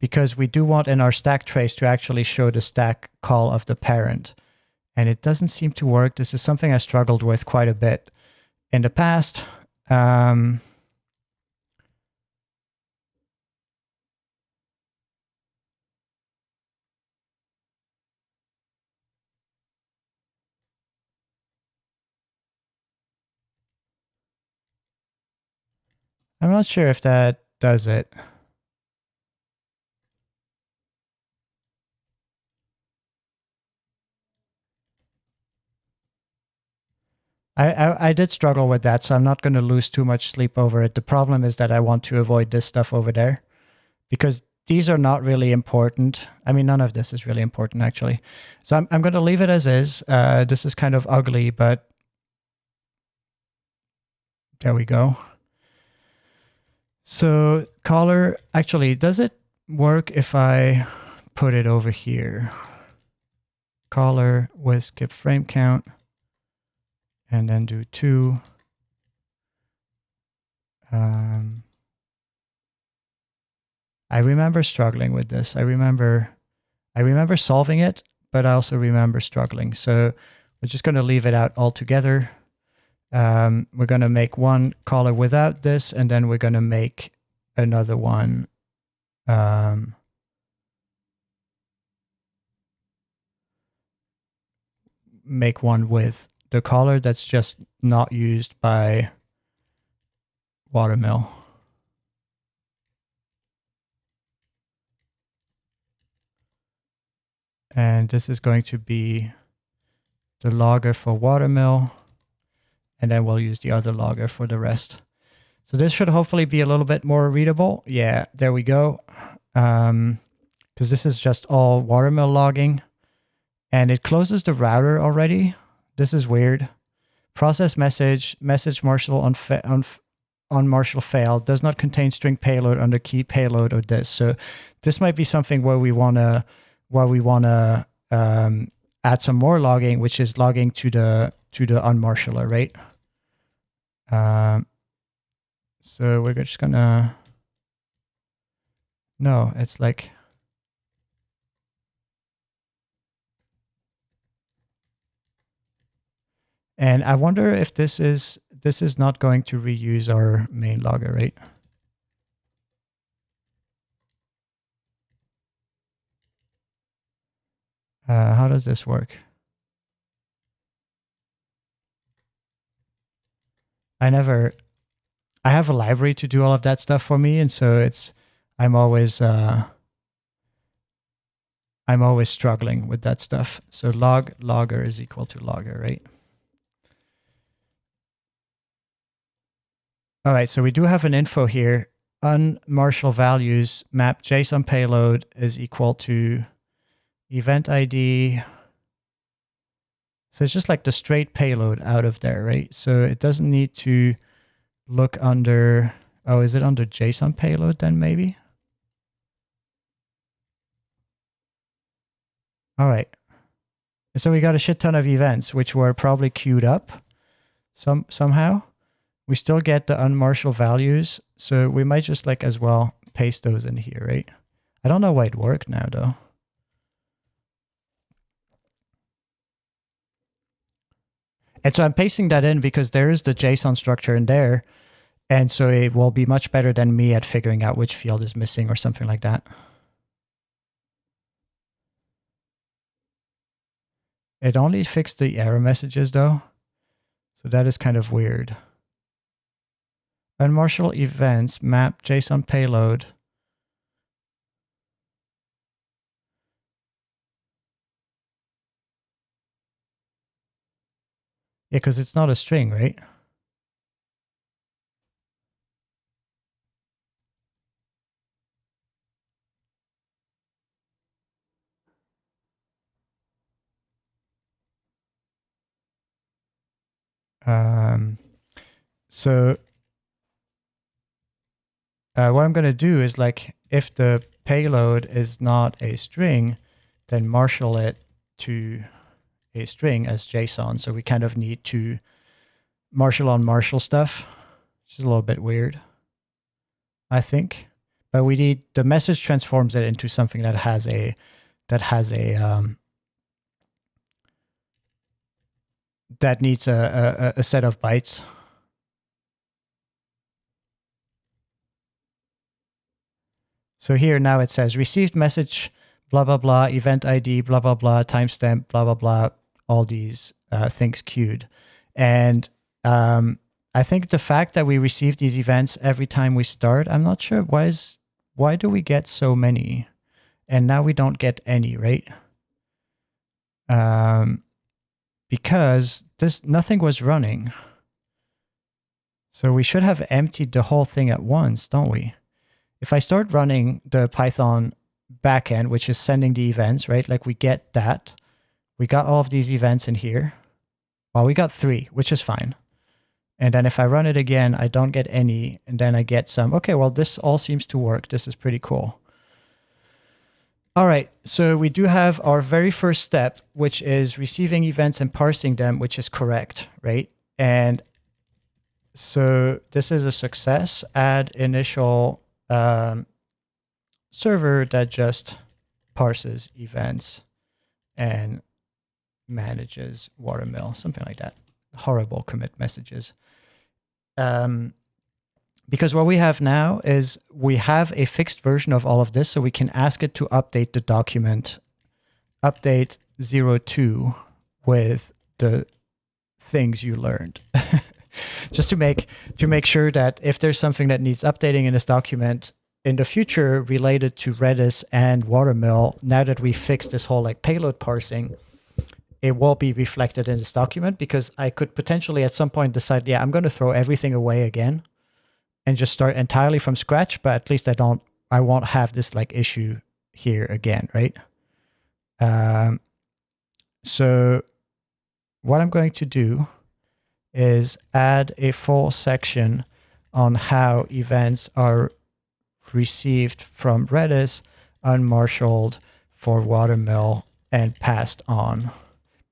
Because we do want in our stack trace to actually show the stack call of the parent. And it doesn't seem to work. This is something I struggled with quite a bit in the past. I'm not sure if that does it. I did struggle with that, so I'm not going to lose too much sleep over it. The problem is that I want to avoid this stuff over there, because these are not really important. I mean, none of this is really important, actually. So I'm going to leave it as is. This is kind of ugly, but there we go. So caller, actually, does it work if I put it over here? Caller with skip frame count, and then do 2. I remember struggling with this. I remember solving it, but I also remember struggling. So we're just going to leave it out altogether. We're going to make one caller without this, and then we're going to make another one. Make one with the caller that's just not used by Watermill. And this is going to be the logger for Watermill. And then we'll use the other logger for the rest. So this should hopefully be a little bit more readable. Yeah, there we go. Because this is just all Watermill logging. And it closes the router already. This is weird. Process message, message marshal on Marshall failed, does not contain string payload under key payload or this. So this might be something where we wanna add some more logging, which is logging to the unmarshaller, right? So we're just gonna, no, it's like, and I wonder if this is not going to reuse our main logger, right? How does this work? I have a library to do all of that stuff for me, and so I'm always struggling with that stuff. So logger is equal to logger, right? All right, so we do have an info here. Unmarshall values map JSON payload is equal to event ID. So it's just like the straight payload out of there, right? So it doesn't need to look under, oh, is it under JSON payload then maybe? All right. So we got a shit ton of events, which were probably queued up somehow. We still get the unmarshall values. So we might just like as well paste those in here, right? I don't know why it worked now though. And so I'm pasting that in because there is the JSON structure in there. And so it will be much better than me at figuring out which field is missing or something like that. It only fixed the error messages though. So that is kind of weird. Unmarshall events map JSON payload. Yeah, because it's not a string, right? So what I'm going to do is like, if the payload is not a string, then marshal it to a string as JSON. So we kind of need to marshal on marshal stuff, which is a little bit weird, I think. But we need, the message transforms it into something that has a that needs a set of bytes. So here now it says received message, blah, blah, blah, event ID, blah, blah, blah, timestamp, blah, blah, blah, all these things queued. And I think the fact that we receive these events every time we start, I'm not sure why do we get so many? And now we don't get any, right? Because nothing was running. So we should have emptied the whole thing at once, don't we? If I start running the Python backend, which is sending the events, right? Like we get that. We got all of these events in here. Well, we got 3, which is fine. And then if I run it again, I don't get any. And then I get some. Okay, well, this all seems to work. This is pretty cool. All right, so we do have our very first step, which is receiving events and parsing them, which is correct, right? And so this is a success. Add initial server that just parses events and manages Watermill, something like that. Horrible commit messages. Because what we have now is we have a fixed version of all of this, so we can ask it to update the document, update 02 with the things you learned. Just to make sure that if there's something that needs updating in this document in the future related to Redis and Watermill, now that we fixed this whole like payload parsing, it will be reflected in this document, because I could potentially at some point decide, yeah, I'm going to throw everything away again and just start entirely from scratch, but at least I won't have this like issue here again, right? So what I'm going to do is add a full section on how events are received from Redis, unmarshaled for Watermill, and passed on,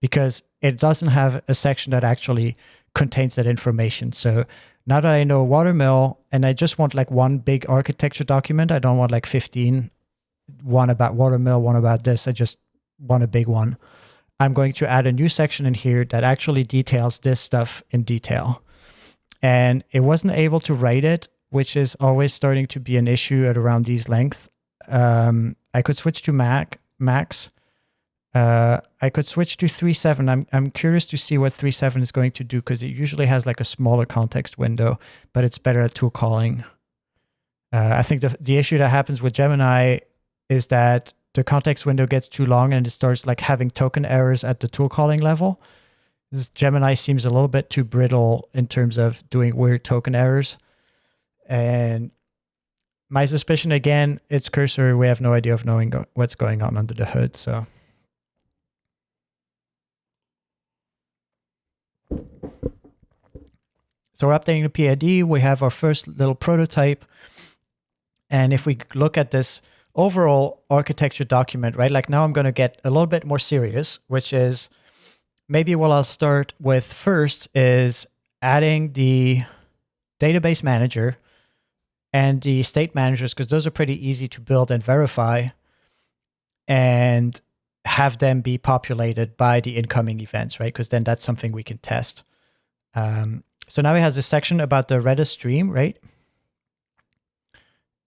because it doesn't have a section that actually contains that information. So now that I know Watermill, and I just want like one big architecture document, I don't want like 15, one about Watermill, one about this, I just want a big one. I'm going to add a new section in here that actually details this stuff in detail. And it wasn't able to write it, which is always starting to be an issue at around these length. I could switch to Max. I could switch to 3.7. I'm curious to see what 3.7 is going to do, because it usually has like a smaller context window, but it's better at tool calling. I think the issue that happens with Gemini is that the context window gets too long and it starts like having token errors at the tool calling level. This Gemini seems a little bit too brittle in terms of doing weird token errors. And my suspicion, again, it's Cursor. We have no idea of knowing what's going on under the hood. So we're updating the PID. We have our first little prototype. And if we look at this overall architecture document, right, like now I'm going to get a little bit more serious, which is maybe what I'll start with first is adding the database manager and the state managers, because those are pretty easy to build and verify, and have them be populated by the incoming events, right? Because then that's something we can test. So now it has a section about the Redis stream, right?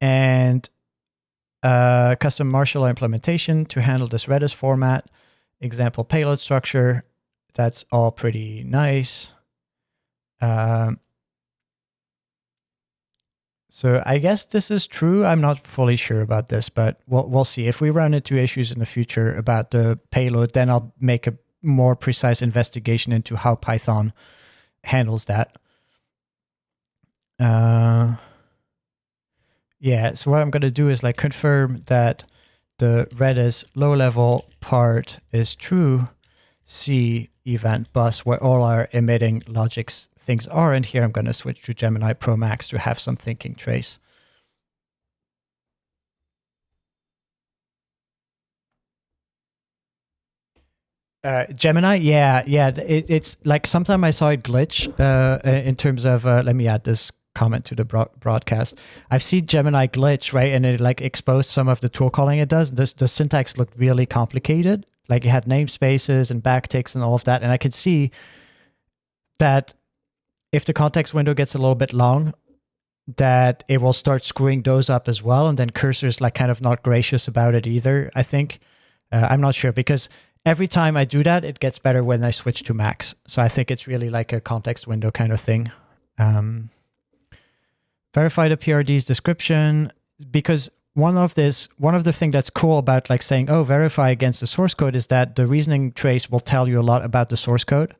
And custom marshaller implementation to handle this Redis format, example payload structure. That's all pretty nice. So I guess this is true. I'm not fully sure about this, but we'll see. If we run into issues in the future about the payload, then I'll make a more precise investigation into how Python handles that. Yeah, so what I'm going to do is like confirm that the Redis low-level part is true. See event bus, where all our emitting logics things are. And here I'm going to switch to Gemini Pro Max to have some thinking trace. Gemini, yeah. It's like sometimes I saw it glitch in terms of, let me add this comment to the broadcast. I've seen Gemini glitch, right? And it like exposed some of the tool calling it does. The syntax looked really complicated. Like it had namespaces and backticks and all of that. And I could see that if the context window gets a little bit long, that it will start screwing those up as well. And then Cursor's like kind of not gracious about it either, I think. I'm not sure, because every time I do that, it gets better when I switch to Max. So I think it's really like a context window kind of thing. Verify the PRD's description, because one of the thing that's cool about like saying, oh, verify against the source code is that the reasoning trace will tell you a lot about the source code.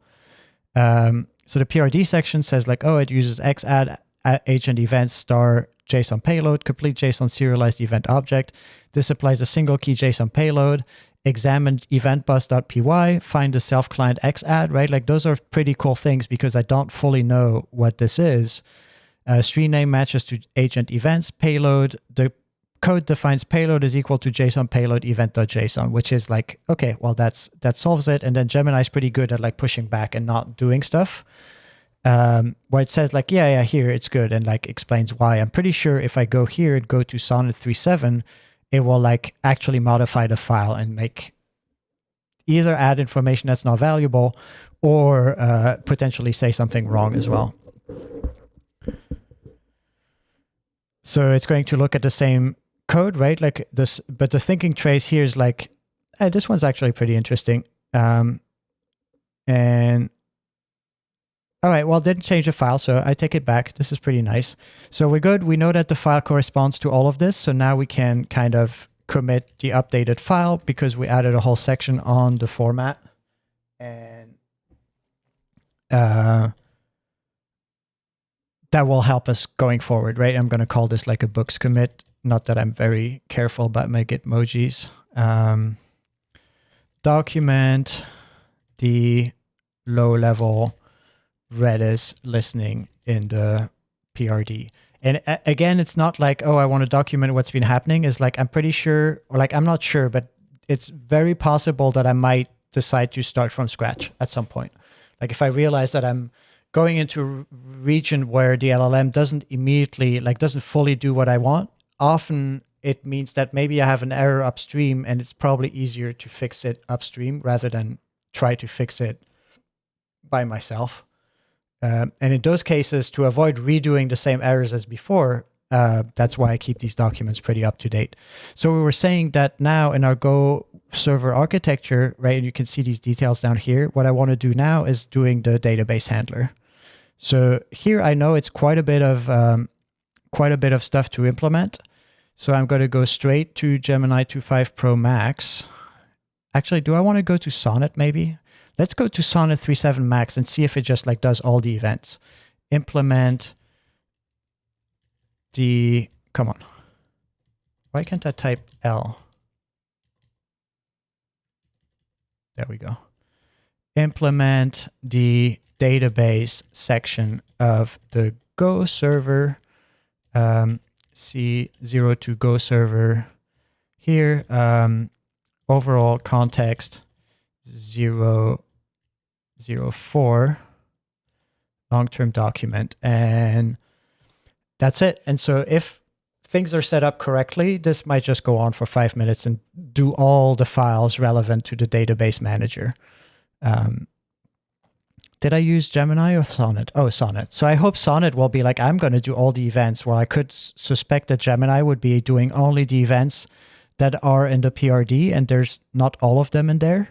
So the PRD section says like, oh, it uses xadd agent events star JSON payload, complete JSON serialized event object. This applies a single key JSON payload, examine eventbus.py, find the self-client xadd, right? Like those are pretty cool things because I don't fully know what this is. Stream name matches to agent events, payload. The code defines payload is equal to JSON payload event.json, which is like, okay, well, that solves it. And then Gemini is pretty good at like pushing back and not doing stuff. Where it says like, yeah, here it's good, and like explains why. I'm pretty sure if I go here and go to Sonnet 3.7, it will like actually modify the file and make either add information that's not valuable or potentially say something wrong as well. So it's going to look at the same code, right? Like this, but the thinking trace here is like, this one's actually pretty interesting. And all right, well, it didn't change the file, so I take it back. This is pretty nice. So we're good. We know that the file corresponds to all of this. So now we can kind of commit the updated file because we added a whole section on the format. And that will help us going forward, right? I'm going to call this like a books commit. Not that I'm very careful about my Gitmojis. Document the low-level Redis listening in the PRD. And again, it's not like, oh, I want to document what's been happening. It's like, I'm pretty sure, or like, I'm not sure, but it's very possible that I might decide to start from scratch at some point. Like if I realize that I'm going into a region where the LLM doesn't fully do what I want, often it means that maybe I have an error upstream and it's probably easier to fix it upstream rather than try to fix it by myself. And in those cases, to avoid redoing the same errors as before, that's why I keep these documents pretty up to date. So we were saying that now in our Go server architecture, right, and you can see these details down here, what I want to do now is doing the database handler. So here I know it's quite a bit of stuff to implement. So I'm going to go straight to Gemini 2.5 Pro Max. Actually, do I want to go to Sonnet maybe? Let's go to Sonnet 3.7 Max and see if it just like does all the events. Implement the, come on. Why can't I type L? There we go. Implement the database section of the Go server. C0 to Go server here. Overall context 004 long-term document, and that's it. And so if things are set up correctly, this might just go on for 5 minutes and do all the files relevant to the database manager. Did I use Gemini or Sonnet? Oh, Sonnet. So I hope Sonnet will be like, I'm going to do all the events, while I could suspect that Gemini would be doing only the events that are in the PRD, and there's not all of them in there.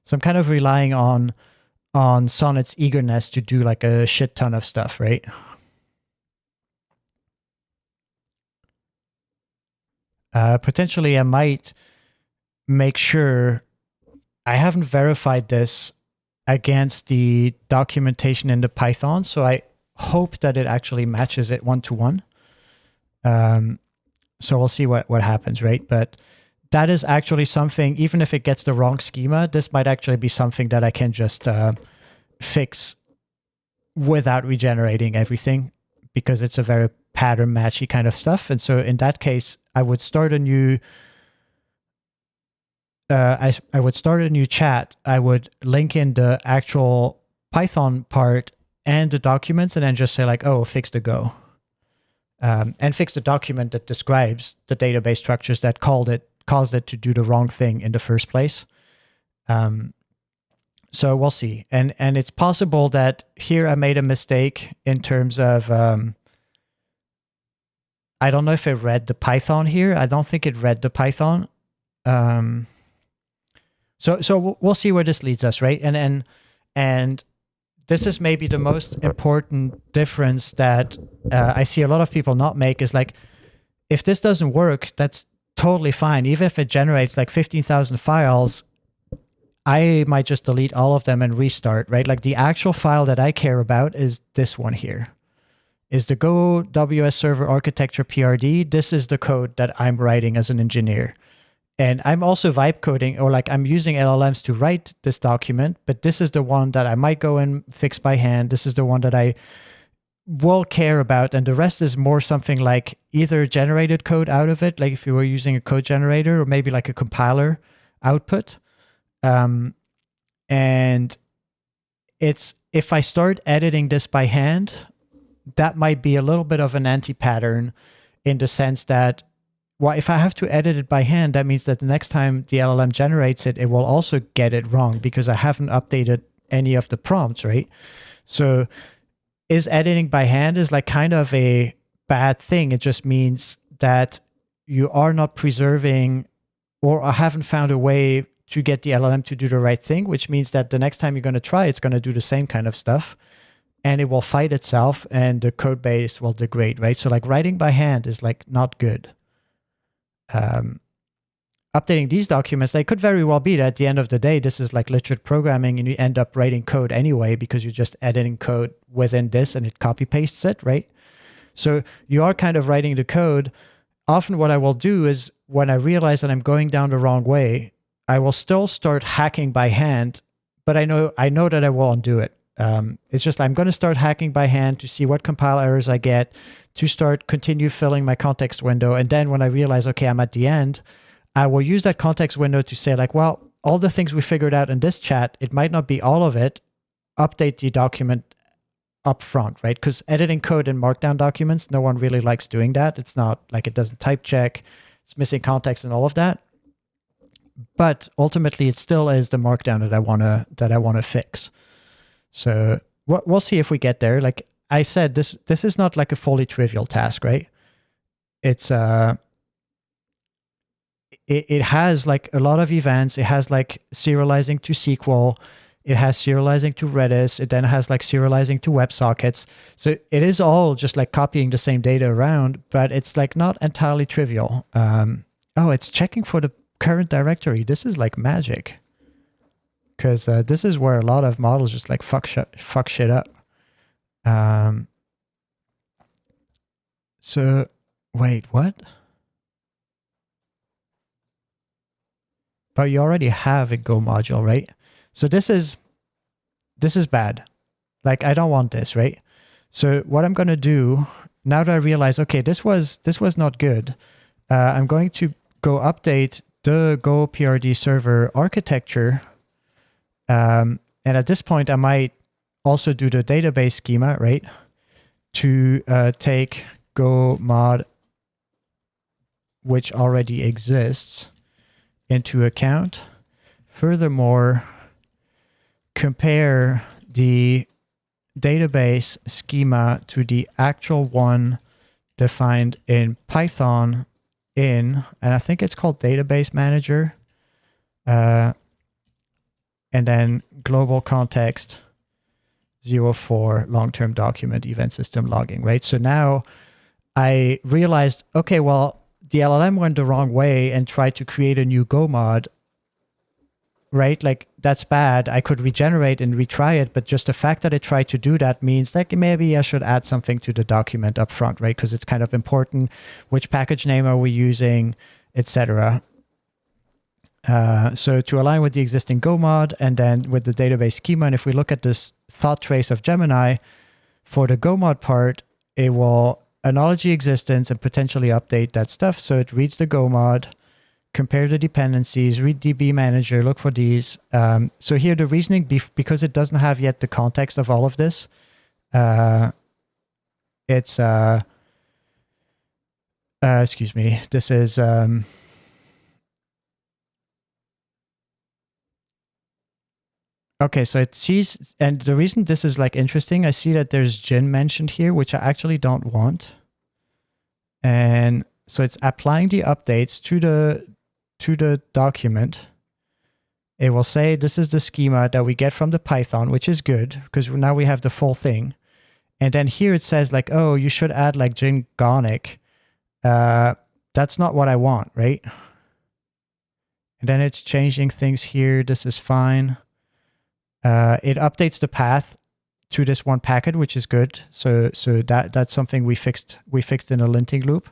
So I'm kind of relying on Sonnet's eagerness to do like a shit ton of stuff, right? Potentially I might make sure, I haven't verified this against the documentation in the Python, so I hope that it actually matches it one-to-one. So we'll see what happens, right? But that is actually something, even if it gets the wrong schema, this might actually be something that I can just fix without regenerating everything, because it's a very pattern matchy kind of stuff. And so in that case, I would start a new I would start a new chat. I would link in the actual Python part and the documents, and then just say like, oh, fix the Go. And fix the document that describes the database structures that caused it to do the wrong thing in the first place. So we'll see. And it's possible that here I made a mistake in terms of, I don't know if it read the Python here. I don't think it read the Python. So we'll see where this leads us, right? And this is maybe the most important difference that I see a lot of people not make, is like, if this doesn't work, that's totally fine. Even if it generates like 15,000 files, I might just delete all of them and restart, right? Like the actual file that I care about is this one here, is the Go WS Server Architecture PRD. This is the code that I'm writing as an engineer. And I'm also vibe coding, or like I'm using LLMs to write this document, but this is the one that I might go and fix by hand. This is the one that I will care about. And the rest is more something like either generated code out of it, like if you were using a code generator, or maybe like a compiler output. And it's, if I start editing this by hand, that might be a little bit of an anti-pattern, in the sense that, well, if I have to edit it by hand, that means that the next time the LLM generates it, it will also get it wrong because I haven't updated any of the prompts, right? So is editing by hand is like kind of a bad thing. It just means that you are not preserving, or haven't found a way to get the LLM to do the right thing, which means that the next time you're going to try, it's going to do the same kind of stuff, and it will fight itself and the code base will degrade, right? So like writing by hand is like not good. Updating these documents, they could very well be that at the end of the day, this is like literate programming and you end up writing code anyway, because you're just editing code within this and it copy pastes it, right? So you are kind of writing the code. Often what I will do is, when I realize that I'm going down the wrong way, I will still start hacking by hand, but I know that I will undo it. It's just I'm going to start hacking by hand to see what compile errors I get, to start continue filling my context window. And then when I realize, okay, I'm at the end, I will use that context window to say like, well, all the things we figured out in this chat, it might not be all of it. Update the document up front, right? Because editing code in Markdown documents, no one really likes doing that. It's not like it doesn't type check, it's missing context and all of that. But ultimately, it still is the Markdown that I wanna fix. So we'll see if we get there. Like I said, this is not like a fully trivial task, right? It's it has like a lot of events. It has like serializing to SQL. It has serializing to Redis. It then has like serializing to WebSockets. So it is all just like copying the same data around, but it's like not entirely trivial. Oh, it's checking for the current directory. This is like magic. Because this is where a lot of models just like fuck shit up. So wait, what? But you already have a Go module, right? So this is bad. Like I don't want this, right? So what I'm gonna do now that I realize, okay, this was not good. I'm going to go update the Go PRD server architecture. And at this point, I might also do the database schema, right? To take Go mod, which already exists, into account. Furthermore, compare the database schema to the actual one defined in Python and I think it's called Database Manager. And then global context 04 long-term document event system logging, right? So now I realized, okay, well, the LLM went the wrong way and tried to create a new Go mod, right? Like that's bad. I could regenerate and retry it, but just the fact that it tried to do that means like maybe I should add something to the document up front, right? Because it's kind of important. Which package name are we using, etc. So to align with the existing Go mod and then with the database schema, and if we look at this thought trace of Gemini, for the Go mod part, it will acknowledge the existence and potentially update that stuff. So it reads the Go mod, compare the dependencies, read DB manager, look for these. So here the reasoning, because it doesn't have yet the context of all of this, it's, excuse me, this is, okay, so it sees, and the reason this is like interesting, I see that there's Jin mentioned here, which I actually don't want. And so it's applying the updates to the document. It will say this is the schema that we get from the Python, which is good because now we have the full thing. And then here it says like, oh, you should add like Jin Gonic. That's not what I want, right? And then it's changing things here. This is fine. It updates the path to this one packet, which is good. So that's something we fixed in a linting loop.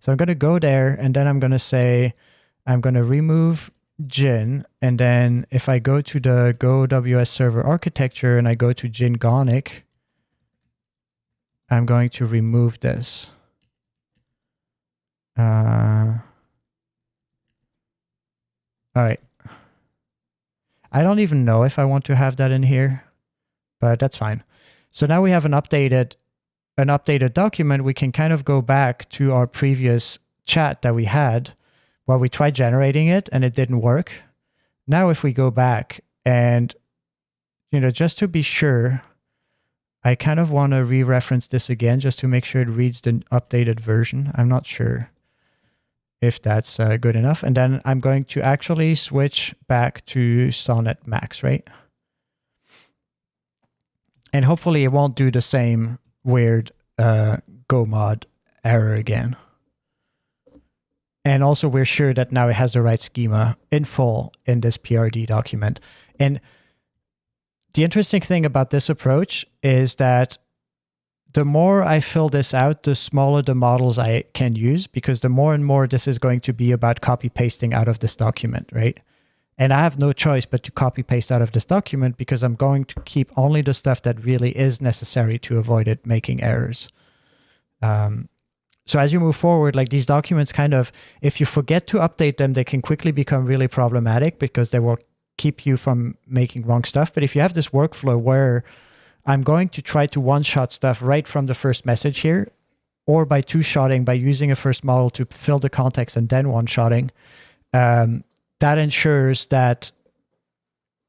So I'm going to go there and then I'm going to say, I'm going to remove Jin. And then if I go to the Go WS server architecture and I go to Jin Gonic, I'm going to remove this. All right. I don't even know if I want to have that in here, but that's fine. So now we have an updated document. We can kind of go back to our previous chat that we had where we tried generating it and it didn't work. Now, if we go back and, just to be sure, I kind of want to re-reference this again just to make sure it reads the updated version. I'm not sure if that's good enough. And then I'm going to actually switch back to Sonnet Max, right? And hopefully it won't do the same weird Go mod error again. And also we're sure that now it has the right schema in full in this PRD document. And the interesting thing about this approach is that the more I fill this out, the smaller the models I can use, because the more and more this is going to be about copy pasting out of this document, right? And I have no choice but to copy paste out of this document because I'm going to keep only the stuff that really is necessary to avoid it making errors. So as you move forward, like these documents kind of, if you forget to update them, they can quickly become really problematic because they will keep you from making wrong stuff. But if you have this workflow where I'm going to try to one-shot stuff right from the first message here, or by two-shotting, by using a first model to fill the context and then one-shotting, that ensures that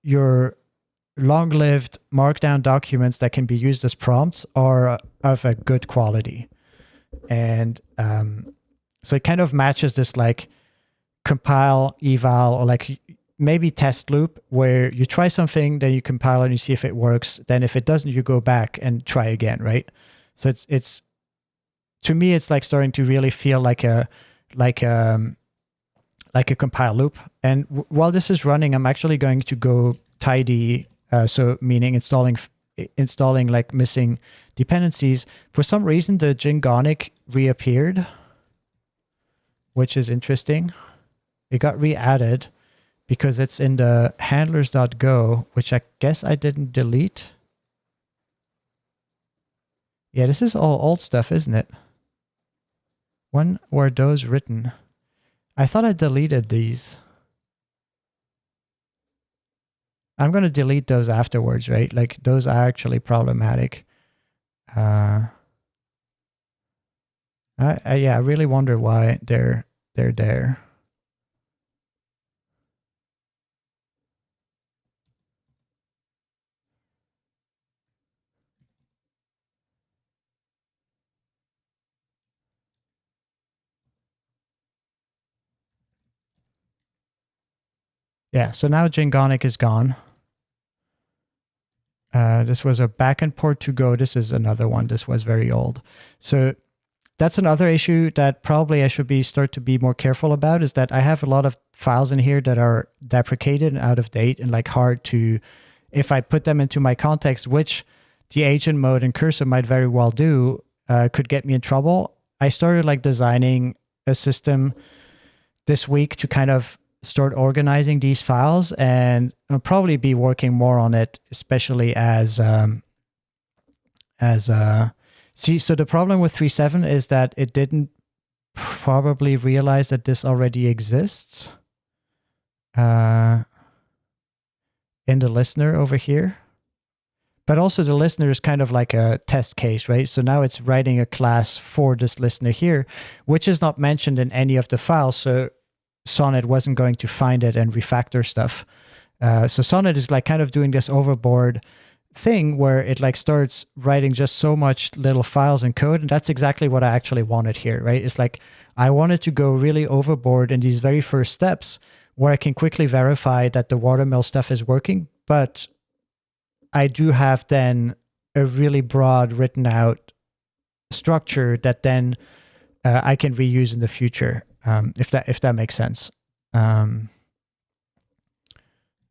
your long-lived markdown documents that can be used as prompts are of a good quality. And so it kind of matches this like compile, eval, or like maybe test loop where you try something, then you compile and you see if it works. Then if it doesn't, you go back and try again, right? So it's to me, it's like starting to really feel like a compile loop. And while this is running, I'm actually going to go tidy, so meaning installing like missing dependencies. For some reason, the Jingonic reappeared, which is interesting. It got re-added because it's in the handlers.go, which I guess I didn't delete. Yeah, this is all old stuff, isn't it? When were those written? I thought I deleted these. I'm going to delete those afterwards, right? Like those are actually problematic. Yeah, I really wonder why they're there. Yeah, so now Jingonic is gone. This was a backend port to go. This is another one. This was very old. So that's another issue that probably I should start to be more careful about, is that I have a lot of files in here that are deprecated and out of date and like hard to, if I put them into my context, which the agent mode and cursor might very well do, could get me in trouble. I started like designing a system this week to kind of start organizing these files, and I'll probably be working more on it, especially see, so the problem with 3.7 is that it didn't probably realize that this already exists in the listener over here. But also the listener is kind of like a test case, right? So now it's writing a class for this listener here, which is not mentioned in any of the files. So Sonnet wasn't going to find it and refactor stuff. So Sonnet is like kind of doing this overboard thing where it like starts writing just so much little files and code. And that's exactly what I actually wanted here, right? It's like I wanted to go really overboard in these very first steps where I can quickly verify that the watermill stuff is working, but I do have then a really broad written out structure that then I can reuse in the future, if that makes sense.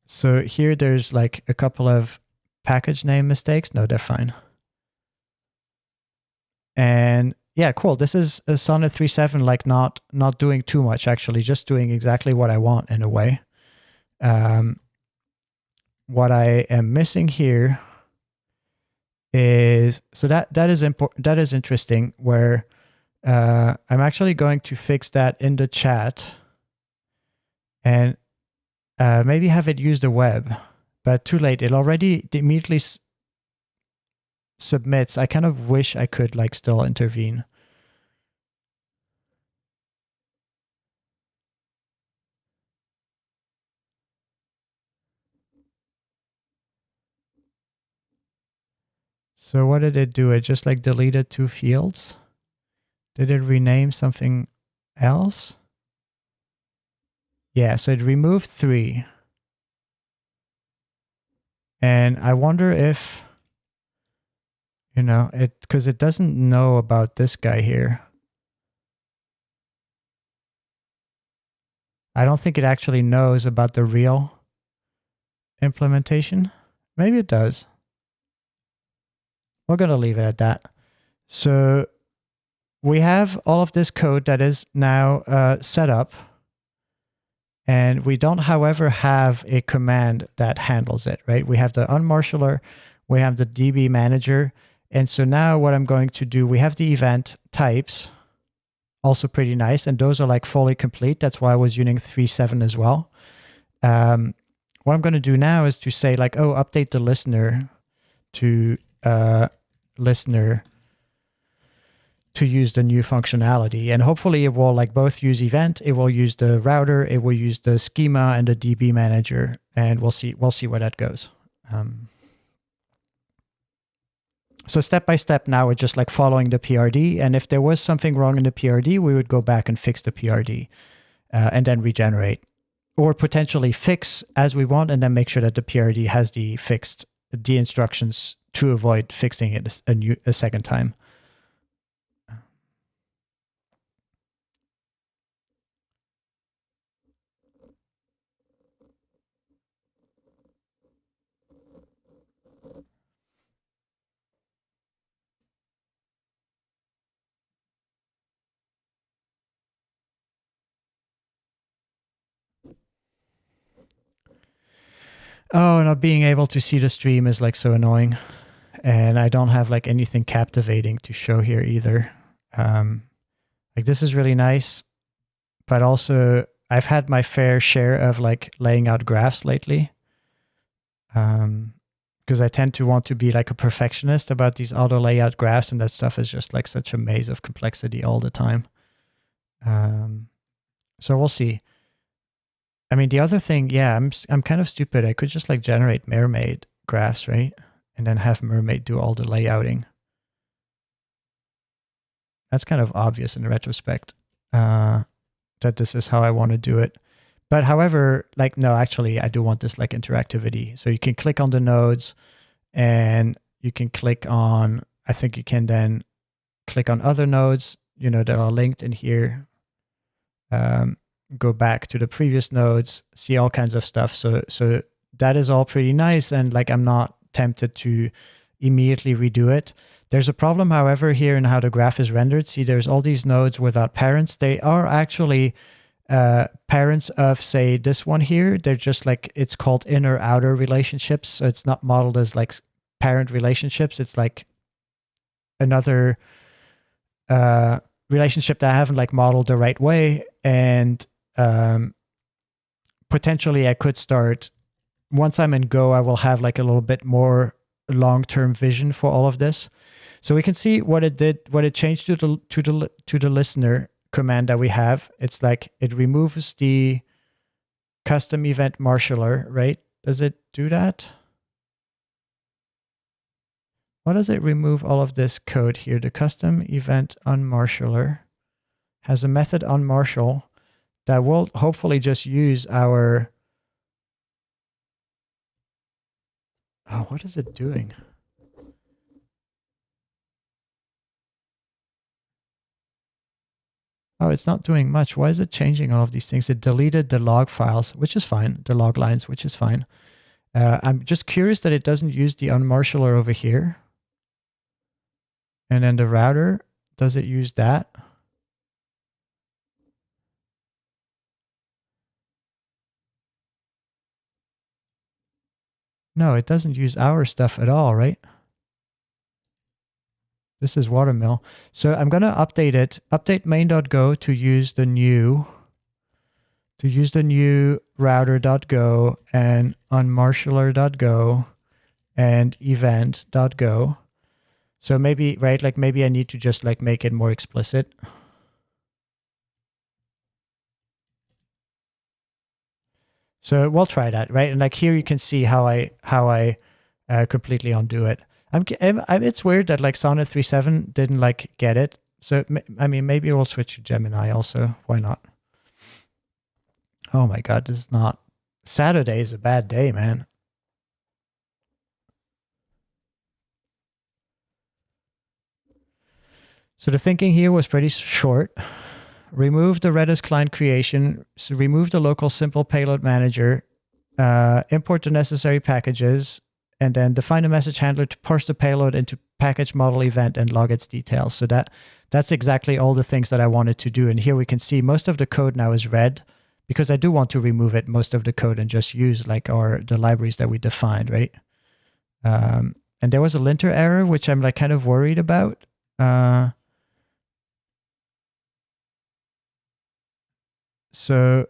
So here there's like a couple of package name mistakes. No, they're fine. And yeah, cool. This is a Sonnet 3.7, like not doing too much, actually, just doing exactly what I want in a way. What I am missing here is, so that is important. That is interesting, where I'm actually going to fix that in the chat and maybe have it use the web, but too late. It already immediately submits. I kind of wish I could like still intervene. So what did it do? It just like deleted 2 fields. Did it rename something else? Yeah, so it removed 3. And I wonder if, you know, because it doesn't know about this guy here. I don't think it actually knows about the real implementation. Maybe it does. We're going to leave it at that. So we have all of this code that is now set up. And we don't, however, have a command that handles it, right? We have the unmarshaller, we have the DB manager. And so now what I'm going to do, we have the event types, also pretty nice. And those are like fully complete. That's why I was using 3.7 as well. What I'm going to do now is to say like, oh, update the listener to listener to use the new functionality. And hopefully it will like both use event, it will use the router, it will use the schema and the DB manager, and we'll see where that goes. So step by step now we're just like following the PRD, and if there was something wrong in the PRD, we would go back and fix the PRD and then regenerate, or potentially fix as we want and then make sure that the PRD has the instructions to avoid fixing it a second time. Oh, not being able to see the stream is like so annoying. And I don't have like anything captivating to show here either. Like this is really nice, but also I've had my fair share of like laying out graphs lately. Because I tend to want to be like a perfectionist about these auto layout graphs, and that stuff is just like such a maze of complexity all the time. So we'll see. I mean, the other thing, yeah, I'm kind of stupid. I could just like generate Mermaid graphs, right? And then have Mermaid do all the layouting. That's kind of obvious in retrospect, that this is how I want to do it. But however, like, no, actually, I do want this like interactivity. So you can click on the nodes and you can click on, I think you can then click on other nodes, that are linked in here. Go back to the previous nodes, see all kinds of stuff. So that is all pretty nice. And like, I'm not tempted to immediately redo it. There's a problem, however, here in how the graph is rendered. See, there's all these nodes without parents. They are actually parents of, say, this one here. They're just like, it's called inner-outer relationships. So it's not modeled as like parent relationships. It's like another relationship that I haven't like modeled the right way. And potentially I could start, once I'm in Go, I will have like a little bit more long-term vision for all of this. So we can see what it did, what it changed to the listener command that we have. It's like it removes the custom event marshaller, right? Does it do that? Why does it remove all of this code here? The custom event unmarshaller has a method unmarshal that will hopefully just use our... Oh, what is it doing? Oh, it's not doing much. Why is it changing all of these things? It deleted the log files, which is fine. The log lines, which is fine. I'm just curious that it doesn't use the unmarshaller over here. And then the router, does it use that? No, it doesn't use our stuff at all, right? This is Watermill. So I'm going to update it, update main.go to use the new router.go and unmarshaller.go and event.go. So maybe, right, like maybe I need to just like make it more explicit. So we'll try that, right? And like here you can see how I completely undo it. It's weird that like Sonnet 3.7 didn't like get it. So I mean, maybe we'll switch to Gemini also. Why not? Oh my God, this is not. Saturday is a bad day, man. So the thinking here was pretty short. Remove the Redis client creation, so remove the local simple payload manager, import the necessary packages, and then define a message handler to parse the payload into package model event and log its details. So that's exactly all the things that I wanted to do. And here we can see most of the code now is red because I do want to remove it, most of the code, and just use like the libraries that we defined, right? And there was a linter error, which I'm like kind of worried about. So,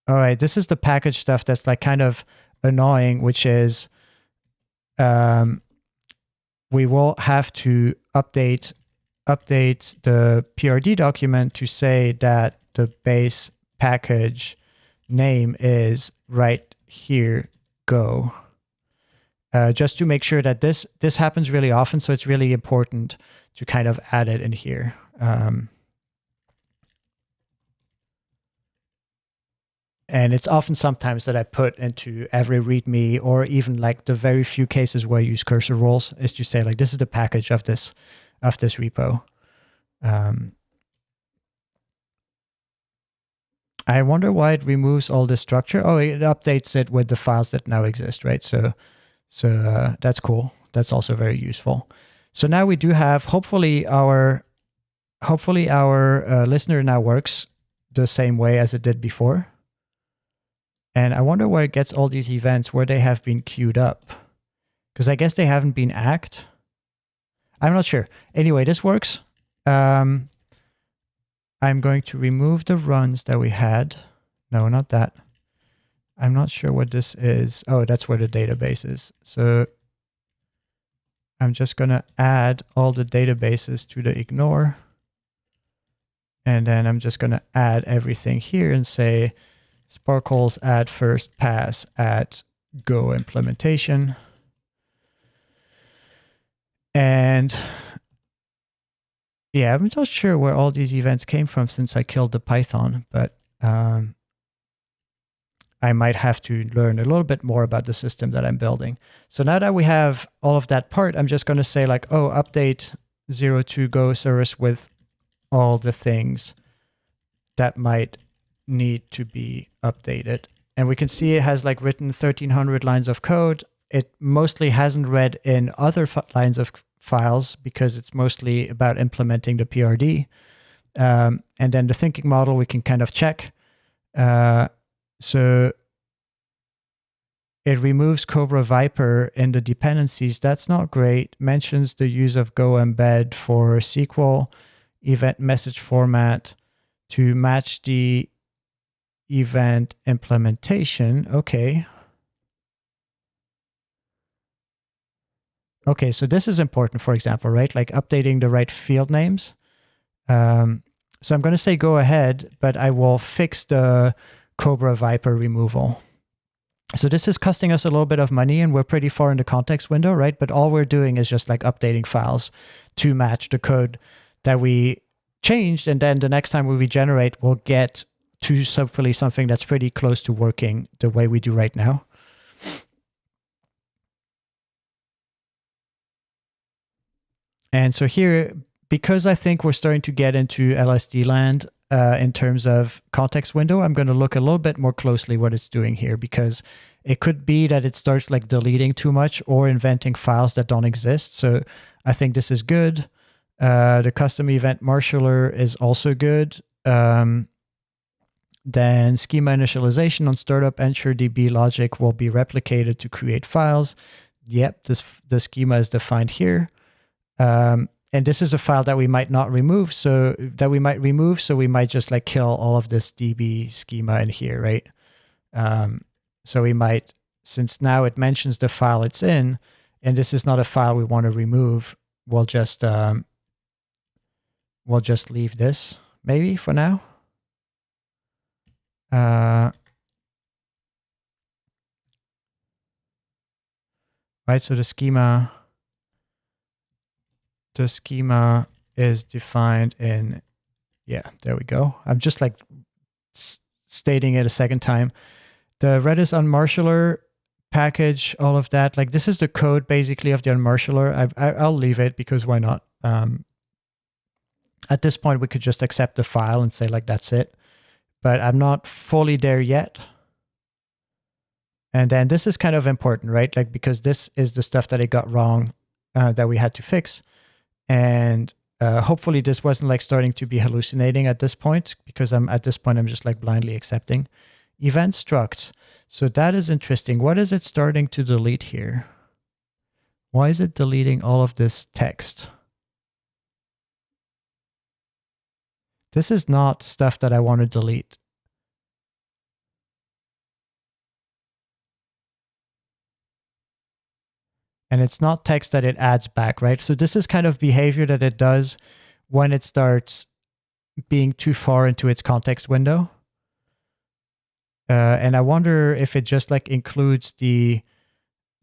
all right, this is the package stuff that's like kind of annoying, which is we will have to update the PRD document to say that the base package name is right here, Go. Just to make sure that this happens really often, so it's really important to kind of add it in here. And it's often sometimes that I put into every README, or even like the very few cases where I use cursor roles, is to say like, this is the package of this repo. I wonder why it removes all this structure. Oh, it updates it with the files that now exist, right? So that's cool. That's also very useful. So now we do have, hopefully our listener now works the same way as it did before. And I wonder where it gets all these events, where they have been queued up. Because I guess they haven't been acked. I'm not sure. Anyway, this works. I'm going to remove the runs that we had. No, not that. I'm not sure what this is. Oh, that's where the database is. So I'm just going to add all the databases to the ignore. And then I'm just going to add everything here and say sparkles add first pass at Go implementation. And yeah, I'm not sure where all these events came from since I killed the Python, but I might have to learn a little bit more about the system that I'm building. So now that we have all of that part, I'm just going to say like, oh, update 02 Go service with all the things that might need to be updated. And we can see it has like written 1,300 lines of code. It mostly hasn't read in other lines of files because it's mostly about implementing the PRD. And then the thinking model, we can kind of check. So it removes Cobra Viper in the dependencies. That's not great. Mentions the use of Go embed for SQL event message format to match the event implementation. Okay. Okay, so this is important, for example, right? Like updating the right field names. So I'm going to say go ahead, but I will fix the Cobra Viper removal. So this is costing us a little bit of money, and we're pretty far in the context window, right? But all we're doing is just like updating files to match the code that we changed. And then the next time we regenerate, we'll get to hopefully something that's pretty close to working the way we do right now. And so here, because I think we're starting to get into LSD land in terms of context window, I'm going to look a little bit more closely what it's doing here, because it could be that it starts like deleting too much or inventing files that don't exist. So I think this is good. The custom event marshaller is also good. Then schema initialization on startup, ensure DB logic will be replicated to create files. Yep, the schema is defined here. And this is a file that we might not remove, so we might just like kill all of this DB schema in here, right? So we might, since now it mentions the file it's in, and this is not a file we want to remove, we'll just leave this maybe for now. Right, so the schema is defined in, yeah, there we go. I'm just like stating it a second time. The Redis unmarshaller package, all of that, like this is the code basically of the unmarshaller. I'll leave it because why not? At this point, we could just accept the file and say like, that's it. But I'm not fully there yet. And then this is kind of important, right? Like, because this is the stuff that it got wrong that we had to fix. And Hopefully this wasn't like starting to be hallucinating at this point, because I'm just like blindly accepting. Event structs. So that is interesting. What is it starting to delete here? Why is it deleting all of this text? This is not stuff that I want to delete. And it's not text that it adds back, right? So this is kind of behavior that it does when it starts being too far into its context window. And I wonder if it just like includes the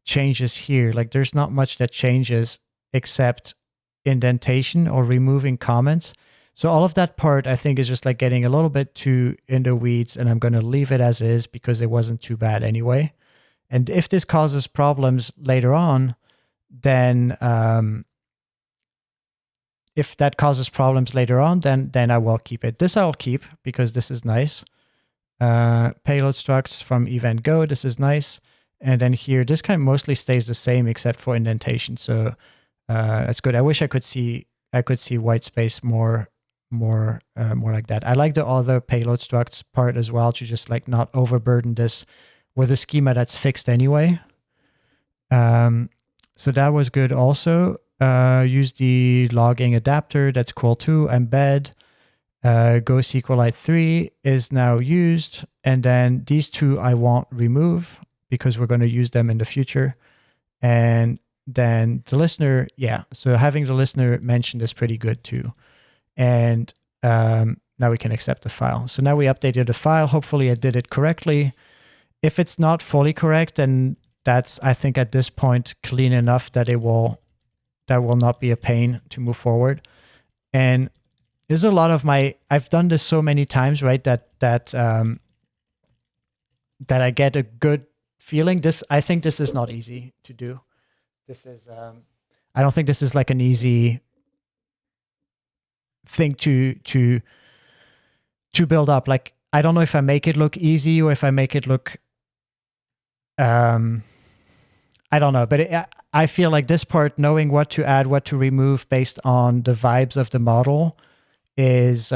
changes here. Like there's not much that changes except indentation or removing comments. So all of that part I think is just like getting a little bit too in the weeds, and I'm going to leave it as is because it wasn't too bad anyway. And if this causes problems later on, then if that causes problems later on, then I will keep it. This I'll keep because this is nice. Payload structs from event go. This is nice. And then here, this kind of mostly stays the same except for indentation. So that's good. I wish I could see white space more like that. I like the other payload structs part as well to just like not overburden this with a schema that's fixed anyway. So that was good also. Use the logging adapter. That's cool too. Embed. Go SQLite 3 is now used. And then these two I won't remove because we're going to use them in the future. And then the listener, yeah. So having the listener mentioned is pretty good too. And now we can accept the file. So now we updated the file. Hopefully I did it correctly. If it's not fully correct, then that's, I think at this point, clean enough that that will not be a pain to move forward. And there's a lot of I've done this so many times, right? That I get a good feeling. I think this is not easy to do. This is, I don't think this is like an easy thing to build up. Like, I don't know if I make it look easy or if I make it look, I don't know, but I feel like this part, knowing what to add, what to remove based on the vibes of the model, is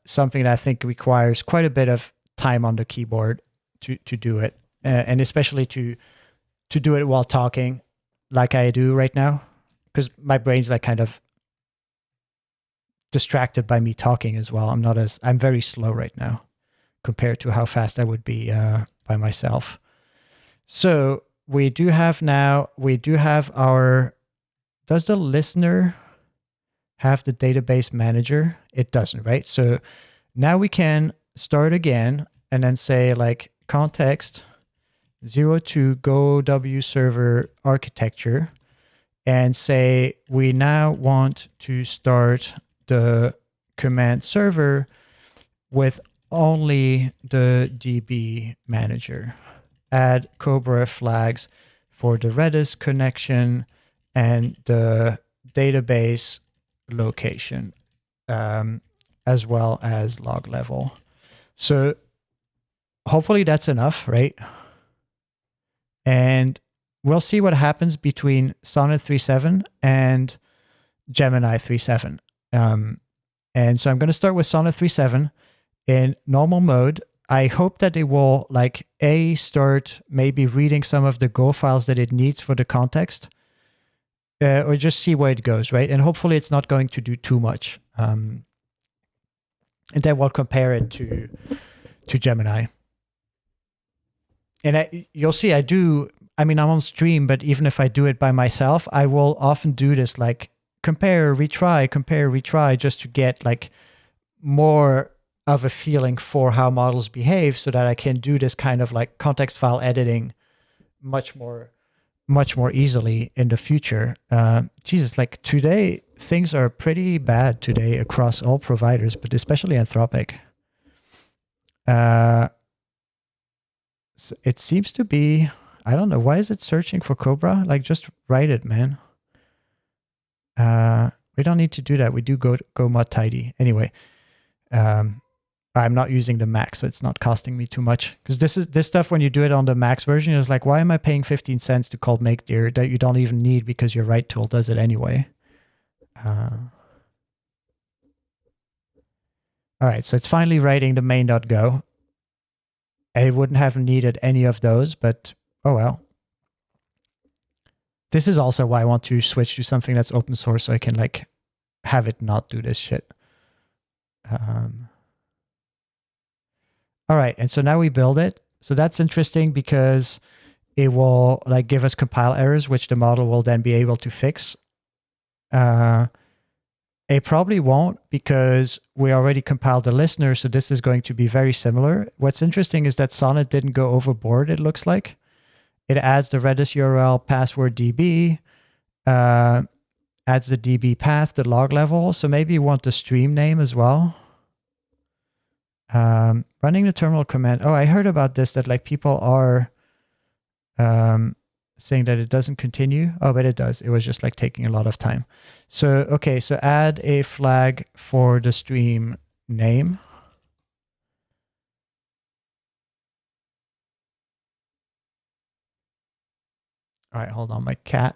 something that I think requires quite a bit of time on the keyboard to do it, and especially to do it while talking, like I do right now, because my brain's like kind of distracted by me talking as well. I'm very slow right now compared to how fast I would be by myself. So we do have our, does the listener have the database manager? It doesn't, right? So now we can start again and then say like context 02 go W server architecture and say we now want to start the command server with only the DB manager. Add Cobra flags for the Redis connection and the database location, as well as log level. So hopefully that's enough, right? And we'll see what happens between Sonnet 3.7 and Gemini 3.7. And so I'm going to start with Sonnet 3.7 in normal mode. I hope that it will like start maybe reading some of the Go files that it needs for the context, or just see where it goes, right? And hopefully it's not going to do too much. And then we'll compare it to Gemini. And you'll see I'm on stream, but even if I do it by myself, I will often do this like compare, retry, just to get like more of a feeling for how models behave so that I can do this kind of like context file editing much more easily in the future. Jesus, like today, things are pretty bad today across all providers, but especially Anthropic. So it seems to be, I don't know, why is it searching for Cobra? Like just write it, man. We don't need to do that. We do go mod tidy. Anyway, I'm not using the Max, so it's not costing me too much. Because this stuff, when you do it on the Max version, it's like, why am I paying 15 cents to call make dear that you don't even need because your write tool does it anyway? All right, so it's finally writing the main.go. I wouldn't have needed any of those, but oh well. This is also why I want to switch to something that's open source so I can like have it not do this shit. All right, and so now we build it. So that's interesting because it will like give us compile errors, which the model will then be able to fix. It probably won't because we already compiled the listener, so this is going to be very similar. What's interesting is that Sonnet didn't go overboard, it looks like. It adds the Redis URL password DB, adds the DB path, the log level. So maybe you want the stream name as well. Running the terminal command. Oh, I heard about this, that like people are saying that it doesn't continue. Oh, but it does. It was just like taking a lot of time. So, okay, so add a flag for the stream name. All right, hold on, my cat.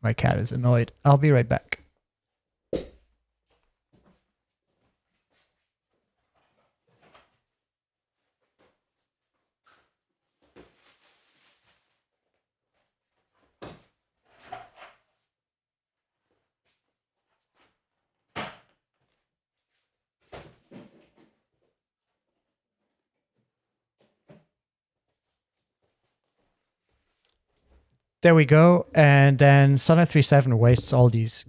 My cat is annoyed. I'll be right back. There we go. And then Sonnet 3.7 wastes all these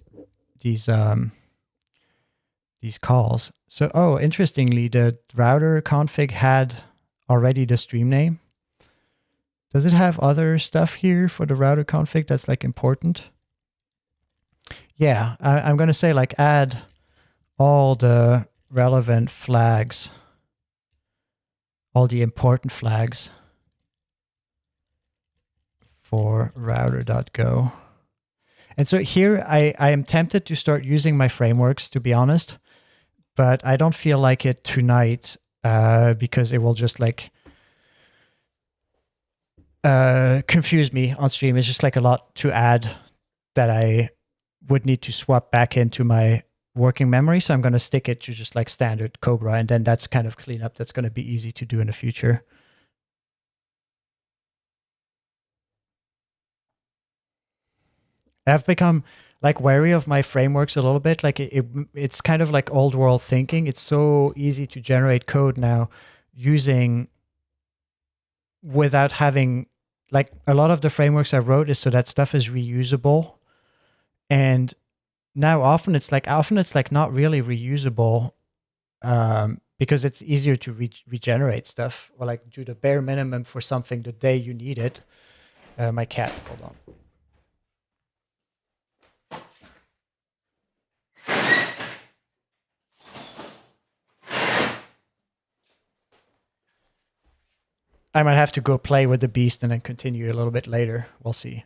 calls. So, oh, interestingly, the router config had already the stream name. Does it have other stuff here for the router config that's like important? Yeah, I'm going to say like add all the relevant flags, all the important flags for router.go. And so here I am tempted to start using my frameworks, to be honest, but I don't feel like it tonight because it will just like confuse me on stream. It's just like a lot to add that I would need to swap back into my working memory. So I'm going to stick it to just like standard Cobra, and then that's kind of cleanup that's going to be easy to do in the future. I've become like wary of my frameworks a little bit. Like it's kind of like old world thinking. It's so easy to generate code now using without having like a lot of the frameworks I wrote is so that stuff is reusable. And now often it's like not really reusable because it's easier to regenerate stuff or like do the bare minimum for something the day you need it. My cat, hold on. I might have to go play with the beast and then continue a little bit later. We'll see.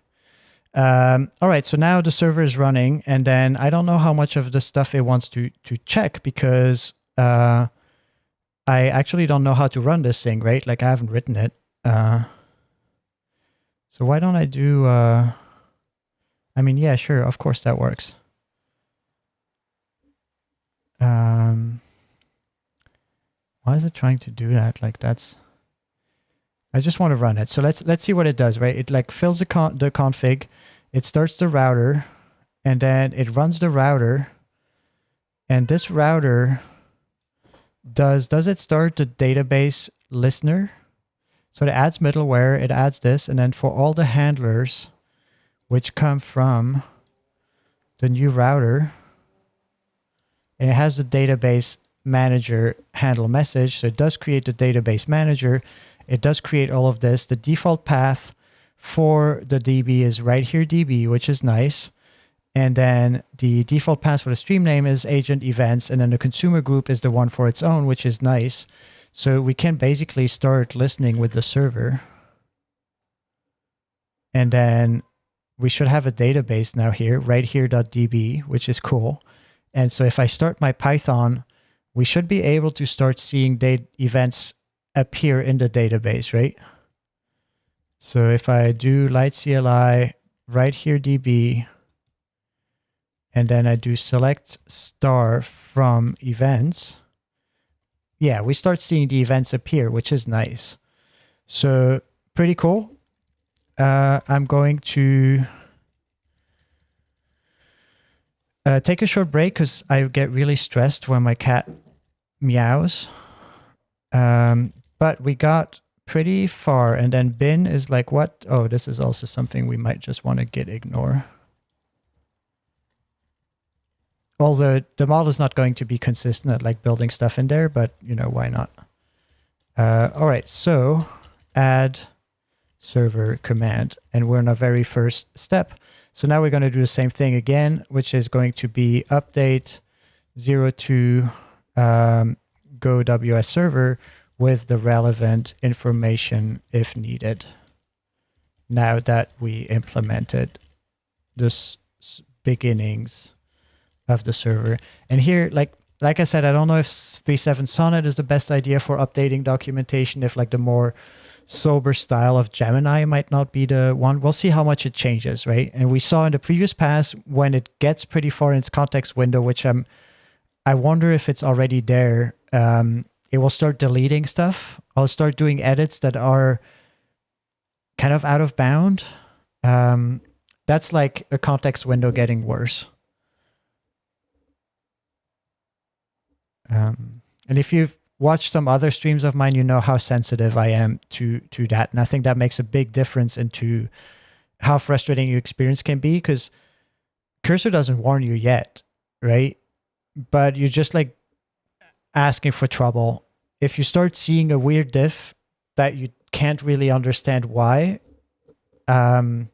All right, so now the server is running, and then I don't know how much of the stuff it wants to check because I actually don't know how to run this thing, right? Like I haven't written it. So why don't I do, I mean, yeah, sure, of course that works. Why is it trying to do that? Like that's... I just want to run it. So let's see what it does, right? It like fills the config, it starts the router, and then it runs the router. And this router does it start the database listener? So it adds middleware, it adds this, and then for all the handlers which come from the new router, and it has the database manager handle message. So it does create the database manager. It does create all of this. The default path for the DB is right here DB, which is nice. And then the default path for the stream name is agent events. And then the consumer group is the one for its own, which is nice. So we can basically start listening with the server. And then we should have a database now here, right here.db, which is cool. And so if I start my Python, we should be able to start seeing events appear in the database, right? So if I do light CLI right here DB, and then I do select star from events, yeah, we start seeing the events appear, which is nice. So pretty cool. I'm going to take a short break because I get really stressed when my cat meows. But we got pretty far, and then bin is like, what? Oh, this is also something we might just want to git ignore. Although the model is not going to be consistent at like building stuff in there, but you know, why not? All right, so add server command, and we're in our very first step. So now we're going to do the same thing again, which is going to be update 02 go WS server with the relevant information if needed. Now that we implemented the beginnings of the server. And here, like I said, I don't know if V7 Sonnet is the best idea for updating documentation, if like the more sober style of Gemini might not be the one. We'll see how much it changes, right? And we saw in the previous pass when it gets pretty far in its context window, which I wonder if it's already there, it will start deleting stuff. I'll start doing edits that are kind of out of bound. That's like a context window getting worse. And if you've watched some other streams of mine, you know how sensitive I am to that. And I think that makes a big difference into how frustrating your experience can be, because Cursor doesn't warn you yet, right? But you're just like asking for trouble. If you start seeing a weird diff that you can't really understand why, then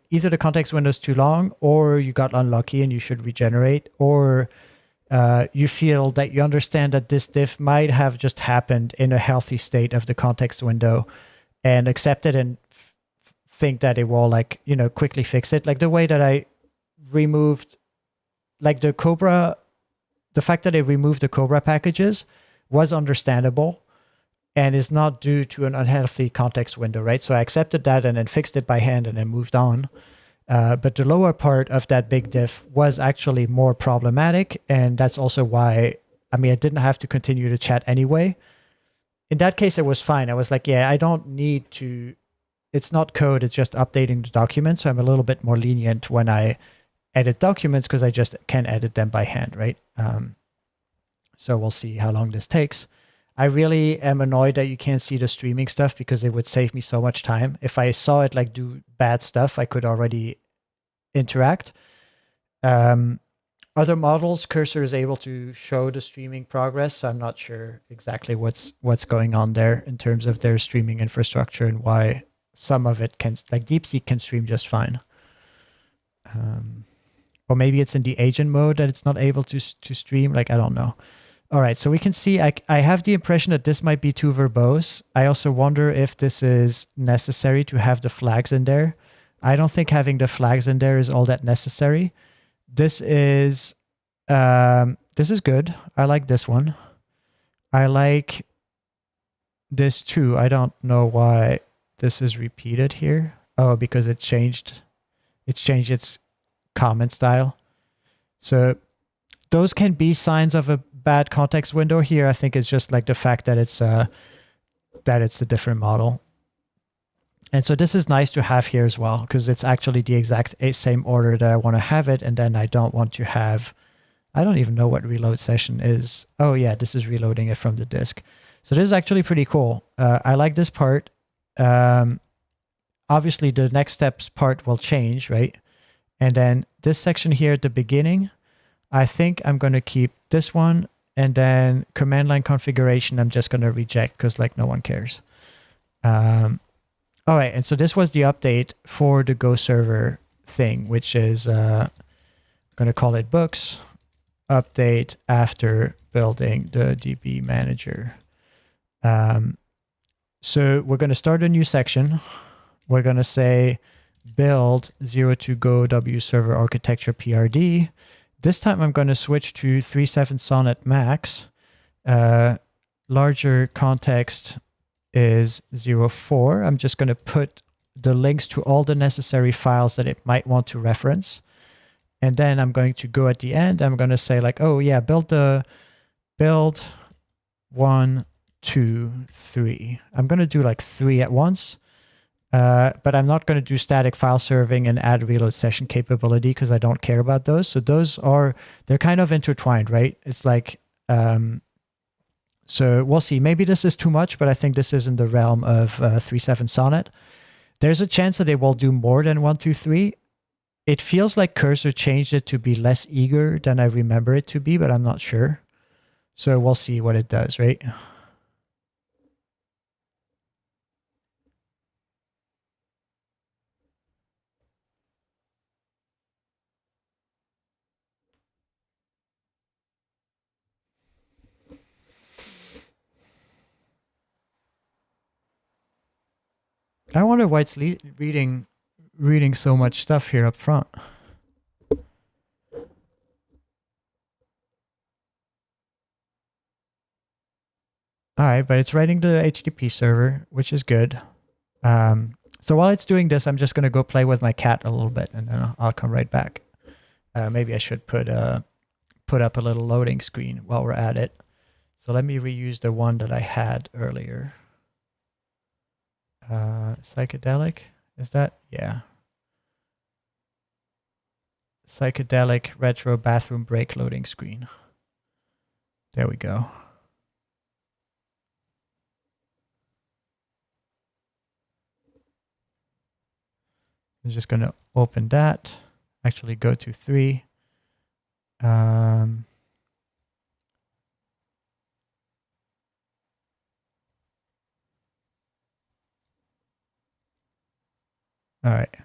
either the context window is too long, or you got unlucky and you should regenerate, or you feel that you understand that this diff might have just happened in a healthy state of the context window, and accept it and think that it will, like, you know, quickly fix it. Like the way that I removed, like the Cobra, the fact that I removed the Cobra packages was understandable and is not due to an unhealthy context window, right? So I accepted that and then fixed it by hand and then moved on. But the lower part of that big diff was actually more problematic. And that's also why, I mean, I didn't have to continue to chat anyway. In that case, it was fine. I was like, yeah, I don't need to, it's not code, it's just updating the document. So I'm a little bit more lenient when I edit documents, because I just can edit them by hand, right? So we'll see how long this takes. I really am annoyed that you can't see the streaming stuff, because it would save me so much time. If I saw it like do bad stuff, I could already interact. Other models, Cursor is able to show the streaming progress. So I'm not sure exactly what's going on there in terms of their streaming infrastructure and why some of it can, like DeepSeek can stream just fine. Or maybe it's in the agent mode that it's not able to stream. Like, I don't know. All right, so we can see I have the impression that this might be too verbose. I also wonder if this is necessary to have the flags in there. I don't think having the flags in there is all that necessary. This is good. I like this one. I like this too. I don't know why this is repeated here. Oh, because it changed its comment style. So those can be signs of a bad context window. Here I think it's just like the fact that it's a different model. And so this is nice to have here as well, because it's actually the exact same order that I want to have it, and then I don't want to have, I don't even know what reload session is. Oh yeah, this is reloading it from the disk. So this is actually pretty cool. I like this part. Obviously the next steps part will change, right? And then this section here at the beginning, I think I'm going to keep this one, and then command line configuration I'm just going to reject, because like no one cares. All right, and so this was the update for the Go server thing, which is I'm going to call it books update after building the DB manager. So we're going to start a new section. We're going to say build 02 Go W server architecture PRD. This time I'm going to switch to 3.7 Sonnet Max. Larger context is 04. I'm just going to put the links to all the necessary files that it might want to reference. And then I'm going to go at the end. I'm going to say like, oh yeah, build 1, 2, 3. I'm going to do like 3 at once. But I'm not going to do static file serving and add reload session capability because I don't care about those. So they're kind of intertwined, right? It's like, so we'll see. Maybe this is too much, but I think this is in the realm of 3.7 Sonnet. There's a chance that they will do more than 1, 2, 3. It feels like Cursor changed it to be less eager than I remember it to be, but I'm not sure. So we'll see what it does, right? I wonder why it's reading so much stuff here up front. All right, but it's writing to the HTTP server, which is good. So while it's doing this, I'm just going to go play with my cat a little bit, and then I'll come right back. Maybe I should put up a little loading screen while we're at it. So let me reuse the one that I had earlier. Psychedelic, is that? Yeah. Psychedelic retro bathroom break loading screen. There we go. I'm just going to open that. Actually go to 3. All right.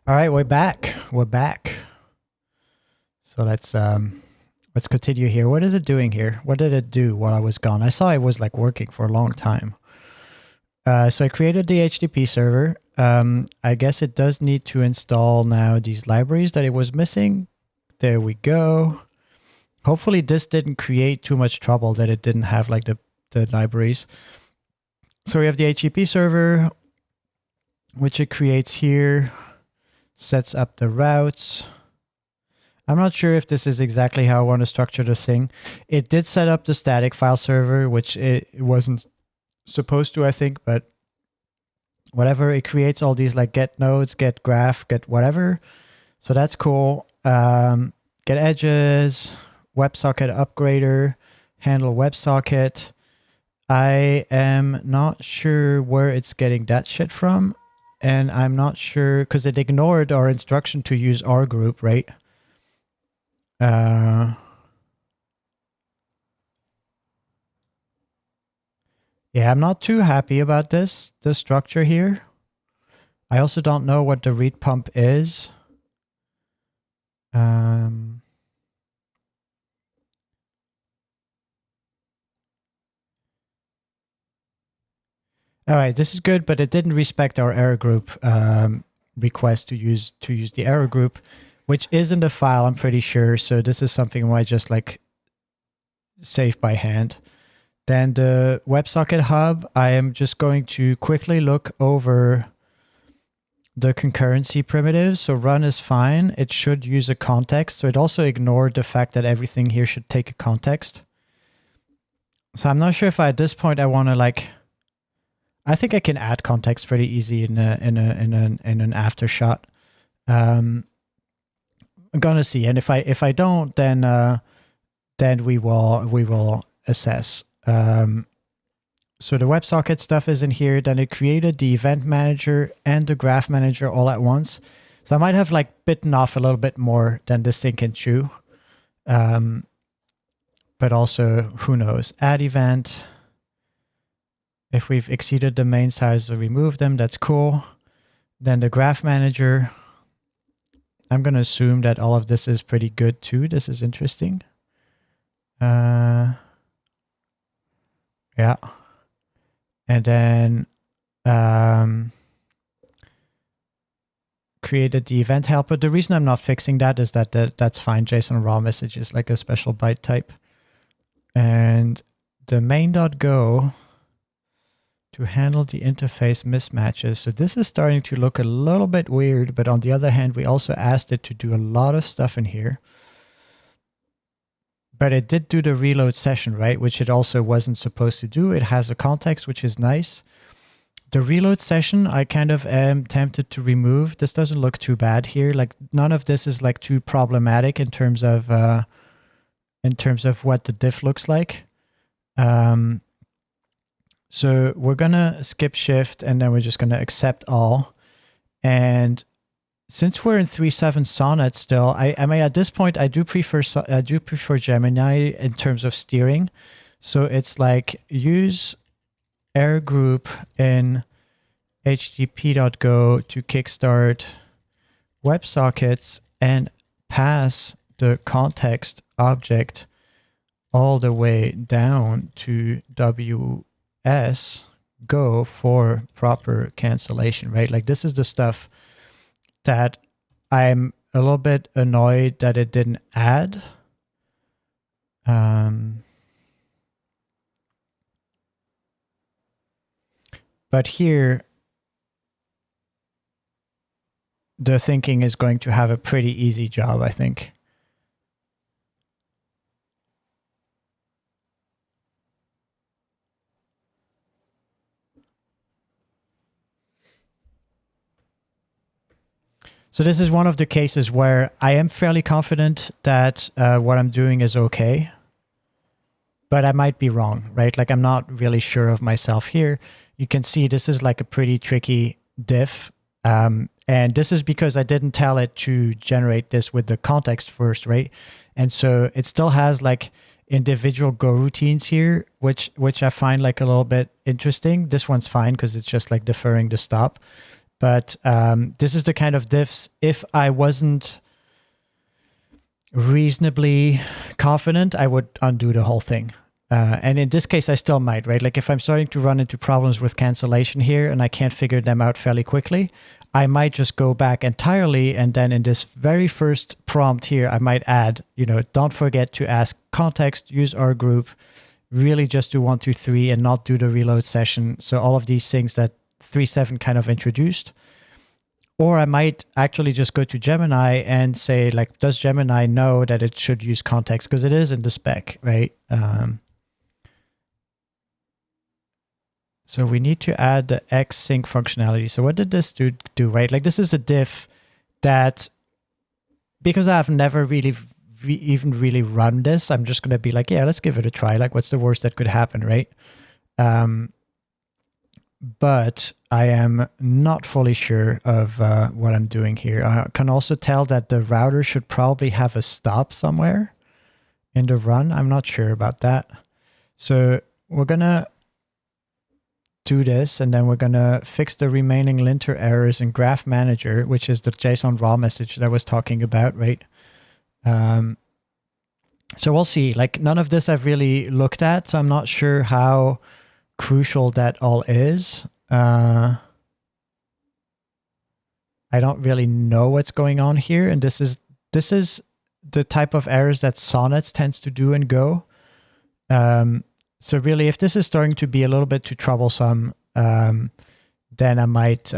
All right, we're back. We're back. So let's continue here. What is it doing here? What did it do while I was gone? I saw it was like working for a long time. So I created the HTTP server. I guess it does need to install now these libraries that it was missing. There we go. Hopefully this didn't create too much trouble that it didn't have like the libraries. So we have the HTTP server, which it creates here, sets up the routes. I'm not sure if this is exactly how I want to structure this thing. It did set up the static file server, which it wasn't supposed to, I think, but whatever. It creates all these like get nodes, get graph, get whatever. So that's cool. Get edges, WebSocket upgrader, handle WebSocket. I am not sure where it's getting that shit from. And I'm not sure because it ignored our instruction to use our group, right? Yeah, I'm not too happy about the structure here. I also don't know what the read pump is. All right, this is good, but it didn't respect our error group request to use the error group, which is in the file, I'm pretty sure. So this is something I just like save by hand. Then the WebSocket hub, I am just going to quickly look over the concurrency primitives. So run is fine. It should use a context. So it also ignored the fact that everything here should take a context. So I'm not sure if at this point I want to like, I think I can add context pretty easy in an after shot. I'm gonna see, and if I don't, then we will assess. So the WebSocket stuff is in here. Then it created the event manager and the graph manager all at once. So I might have like bitten off a little bit more than this thing can chew. But also, who knows? Add event. If we've exceeded the main size, we'll remove them. That's cool. Then the graph manager. I'm going to assume that all of this is pretty good too. This is interesting. Yeah. And then created the event helper. The reason I'm not fixing that is that that's fine. JSON raw message is like a special byte type. And the main.go to handle the interface mismatches. So this is starting to look a little bit weird, but on the other hand, we also asked it to do a lot of stuff in here. But it did do the reload session, right? Which it also wasn't supposed to do. It has a context, which is nice. The reload session, I kind of am tempted to remove. This doesn't look too bad here. Like none of this is like too problematic in terms of what the diff looks like. So we're gonna skip shift and then we're just gonna accept all. And since we're in 3.7 Sonnet still, I mean at this point I do prefer Gemini in terms of steering. So it's like use error group in http.go to kickstart WebSockets and pass the context object all the way down to WS go for proper cancellation, right? Like this is the stuff that I'm a little bit annoyed that it didn't add. But here, the thinking is going to have a pretty easy job, I think. So this is one of the cases where I am fairly confident that what I'm doing is okay, but I might be wrong, right? Like I'm not really sure of myself here. You can see this is like a pretty tricky diff. And this is because I didn't tell it to generate this with the context first, right? And so it still has like individual Go routines here, which I find like a little bit interesting. This one's fine because it's just like deferring the stop. But this is the kind of diffs, if I wasn't reasonably confident, I would undo the whole thing. And in this case, I still might, right? Like if I'm starting to run into problems with cancellation here and I can't figure them out fairly quickly, I might just go back entirely. And then in this very first prompt here, I might add, don't forget to ask context, use our group, really just do 1, 2, 3 and not do the reload session. So all of these things that 3.7 kind of introduced. Or I might actually just go to Gemini and say, like, does Gemini know that it should use context? Because it is in the spec, right? So we need to add the Xsync functionality. So what did this do, right? Like this is a diff that, because I've never really even really run this, I'm just going to be like, yeah, let's give it a try. Like what's the worst that could happen, right? But I am not fully sure of what I'm doing here. I can also tell that the router should probably have a stop somewhere in the run. I'm not sure about that. So we're going to do this, and then we're going to fix the remaining linter errors in Graph Manager, which is the JSON raw message that I was talking about, right? So we'll see. Like none of this I've really looked at, so I'm not sure how crucial that all is. I don't really know what's going on here, and this is the type of errors that Sonnets tends to do in Go. So really, if this is starting to be a little bit too troublesome, then I might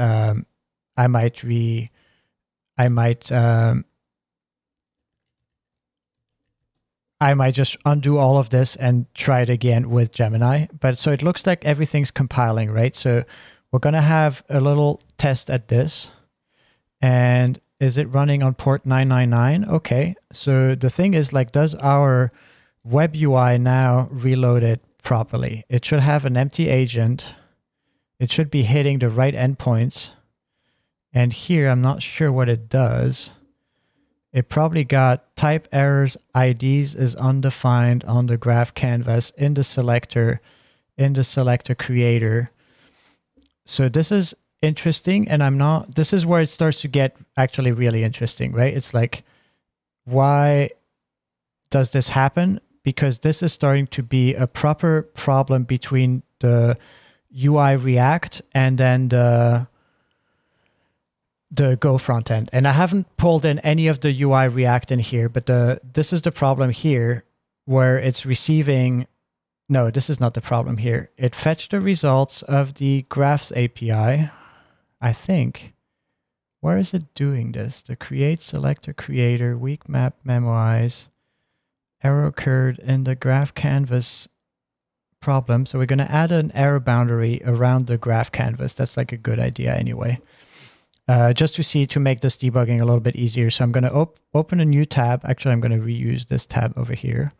just undo all of this and try it again with Gemini. But so it looks like everything's compiling, right? So we're going to have a little test at this. And is it running on port 999? Okay. So the thing is, like, does our web UI now reload it properly? It should have an empty agent. It should be hitting the right endpoints. And here, I'm not sure what it does. It probably got type errors, IDs is undefined on the graph canvas in the selector creator. So this is interesting, and this is where it starts to get actually really interesting, right? It's like, why does this happen? Because this is starting to be a proper problem between the UI React and then the Go front end. And I haven't pulled in any of the UI React in here, but this is the problem here where it's receiving. No, this is not the problem here. It fetched the results of the Graphs API, I think. Where is it doing this? The create selector creator, weak map memoize, error occurred in the graph canvas problem. So we're going to add an error boundary around the graph canvas. That's like a good idea anyway. Just to make this debugging a little bit easier. So I'm going to open a new tab. Actually, I'm going to reuse this tab over here.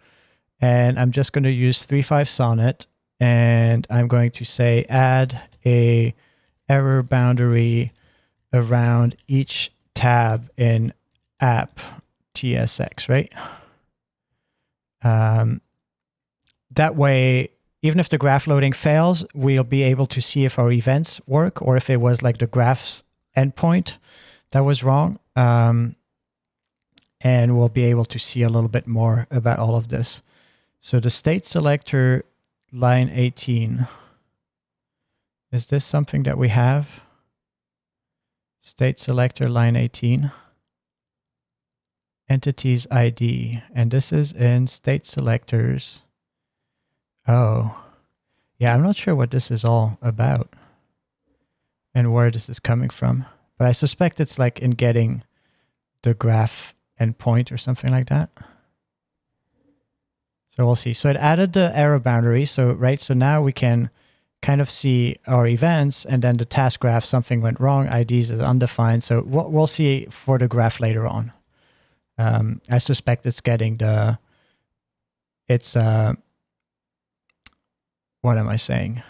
And I'm just going to use 3.5 Sonnet. And I'm going to say add a error boundary around each tab in app TSX, right? That way, even if the graph loading fails, we'll be able to see if our events work or if it was like the graph's endpoint that was wrong. And we'll be able to see a little bit more about all of this. So the state selector line 18, is this something that we have? State selector line 18, entities ID, and this is in state selectors. Oh, yeah, I'm not sure what this is all about and where this is coming from, but I suspect it's like in getting the graph endpoint or something like that. So we'll see. So it added the error boundary. So, right, so now we can kind of see our events, and then the task graph, something went wrong, IDs is undefined. So we'll see for the graph later on. I suspect it's getting what am I saying?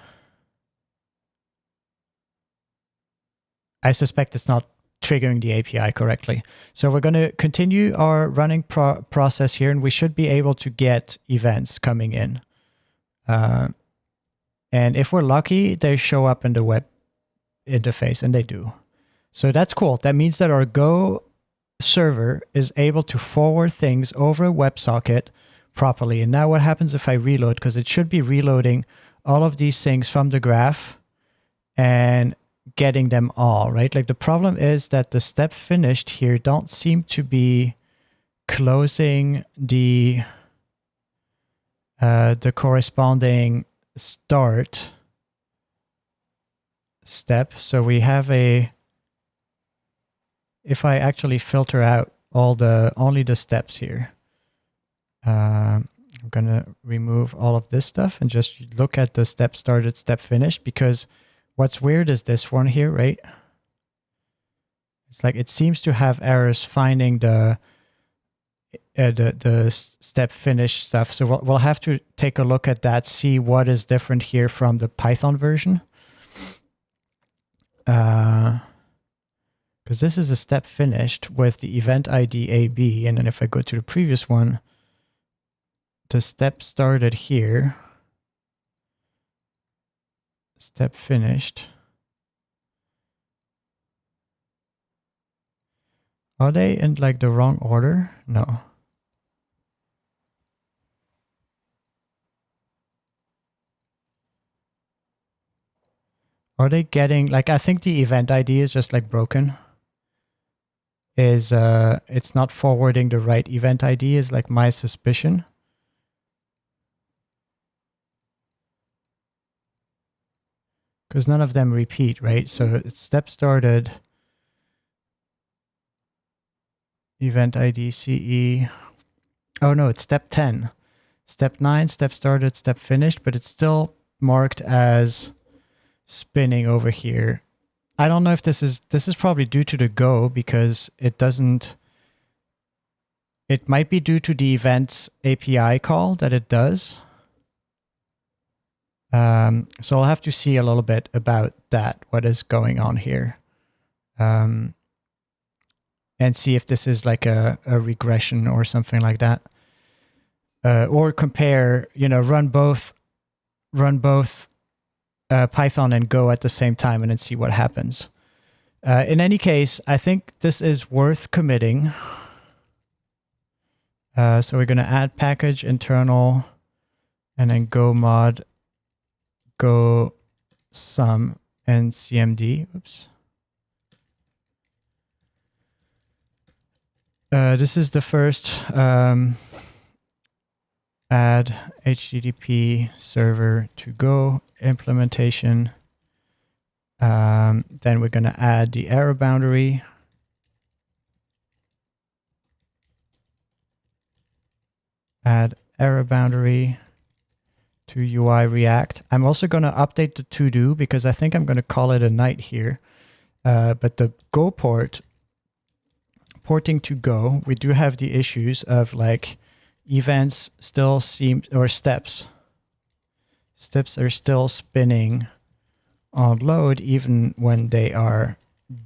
I suspect it's not triggering the API correctly. So we're going to continue our running process here, and we should be able to get events coming in. And if we're lucky, they show up in the web interface, and they do. So that's cool. That means that our Go server is able to forward things over a WebSocket properly. And now what happens if I reload? Because it should be reloading all of these things from the graph and getting them all, right? Like the problem is that the step finished here don't seem to be closing the corresponding start step. So we have if I actually filter out only the steps here, I'm gonna remove all of this stuff and just look at the step started, step finished, because what's weird is this one here, right? It's like it seems to have errors finding the step finish stuff. So we'll have to take a look at that, see what is different here from the Python version. Because this is a step finished with the event ID AB, and then if I go to the previous one, the step started here, step finished. Are they in like the wrong order? No. Are they getting, like, I think the event ID is just like broken. It's not forwarding the right event ID is like my suspicion. Because none of them repeat, right? So it's step started, event ID CE. Oh no, it's step 10. Step 9, step started, step finished, but it's still marked as spinning over here. I don't know if this is probably due to the Go, because it might be due to the events API call that it does. So I'll have to see a little bit about that, what is going on here. And see if this is like a regression or something like that. Or compare, run both Python and Go at the same time and then see what happens. In any case, I think this is worth committing. So we're going to add package internal and then go mod go sum and cmd. Oops. This is the first add HTTP server to Go implementation. Then we're going to add the error boundary. Add error boundary to UI React. I'm also going to update the to-do because I think I'm going to call it a night here. But the Go porting to Go, we do have the issues of like events still seem, or steps are still spinning on load even when they are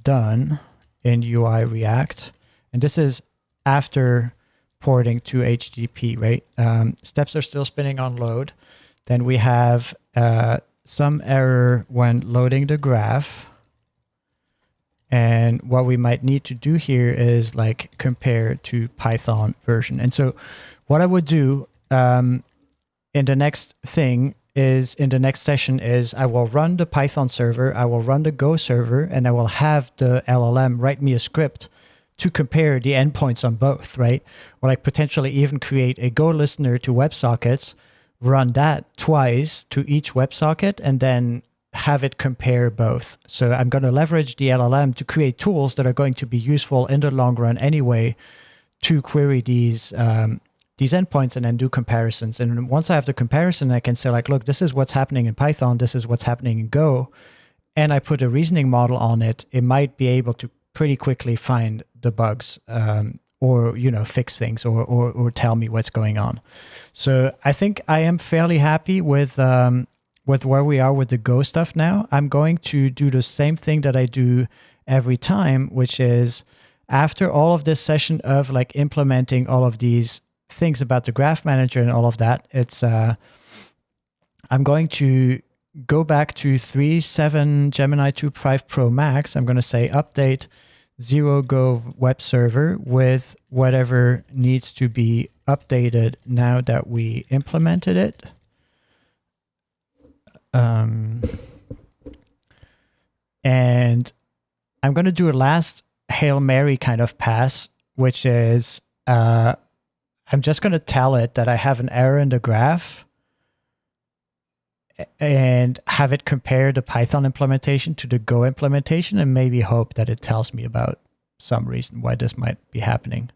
done in UI React. And this is after porting to HTTP, right? Steps are still spinning on load. Then we have some error when loading the graph. And what we might need to do here is like compare to Python version. And so what I would do in the next session is I will run the Python server, I will run the Go server, and I will have the LLM write me a script to compare the endpoints on both, right? Or like potentially even create a Go listener to WebSockets, run that twice to each WebSocket, and then have it compare both. So I'm going to leverage the LLM to create tools that are going to be useful in the long run anyway to query these endpoints and then do comparisons. And once I have the comparison, I can say like, look, this is what's happening in Python, this is what's happening in Go, and I put a reasoning model on it. It might be able to pretty quickly find the bugs or fix things or tell me what's going on. So I think I am fairly happy with where we are with the Go stuff now. I'm going to do the same thing that I do every time, which is after all of this session of like implementing all of these things about the graph manager and all of that, it's I'm going to go back to 3.7 Gemini 2.5 Pro Max, I'm going to say update 0Go web server with whatever needs to be updated now that we implemented it. And I'm going to do a last Hail Mary kind of pass, which is I'm just going to tell it that I have an error in the graph and have it compare the Python implementation to the Go implementation and maybe hope that it tells me about some reason why this might be happening.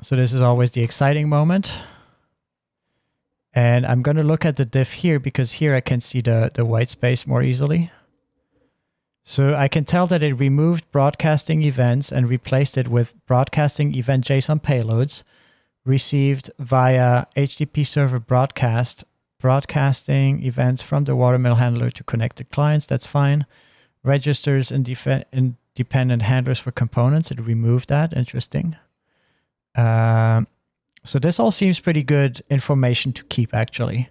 So this is always the exciting moment. And I'm going to look at the diff here because here I can see the white space more easily. So I can tell that it removed broadcasting events and replaced it with broadcasting event JSON payloads received via HTTP server broadcasting events from the Watermill handler to connected clients. That's fine. Registers independent handlers for components. It removed that. Interesting. So this all seems pretty good information to keep, actually.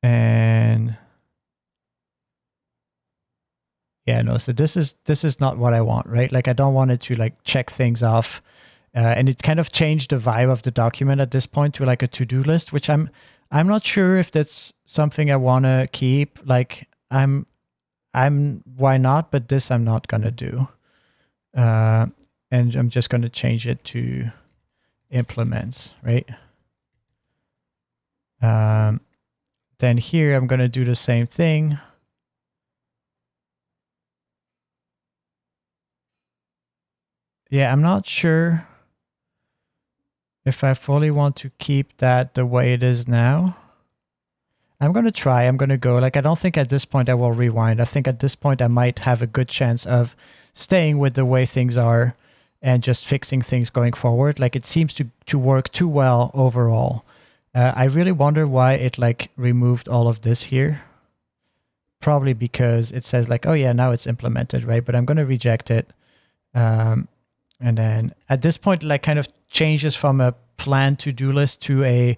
And yeah, no, so this is not what I want, right? Like I don't want it to like check things off. And it kind of changed the vibe of the document at this point to like a to-do list, which I'm not sure if that's something I want to keep. Like I'm why not? But this I'm not gonna do. And I'm just gonna change it to implements, right? Then here I'm gonna do the same thing. Yeah, I'm not sure if I fully want to keep that the way it is now. I'm going to try. I'm going to go. Like, I don't think at this point I will rewind. I think at this point I might have a good chance of staying with the way things are and just fixing things going forward. Like, it seems to work too well overall. I really wonder why it like removed all of this here. Probably because it says like, oh yeah, now it's implemented, right? But I'm going to reject it. And then at this point, like kind of changes from a planned to-do list to a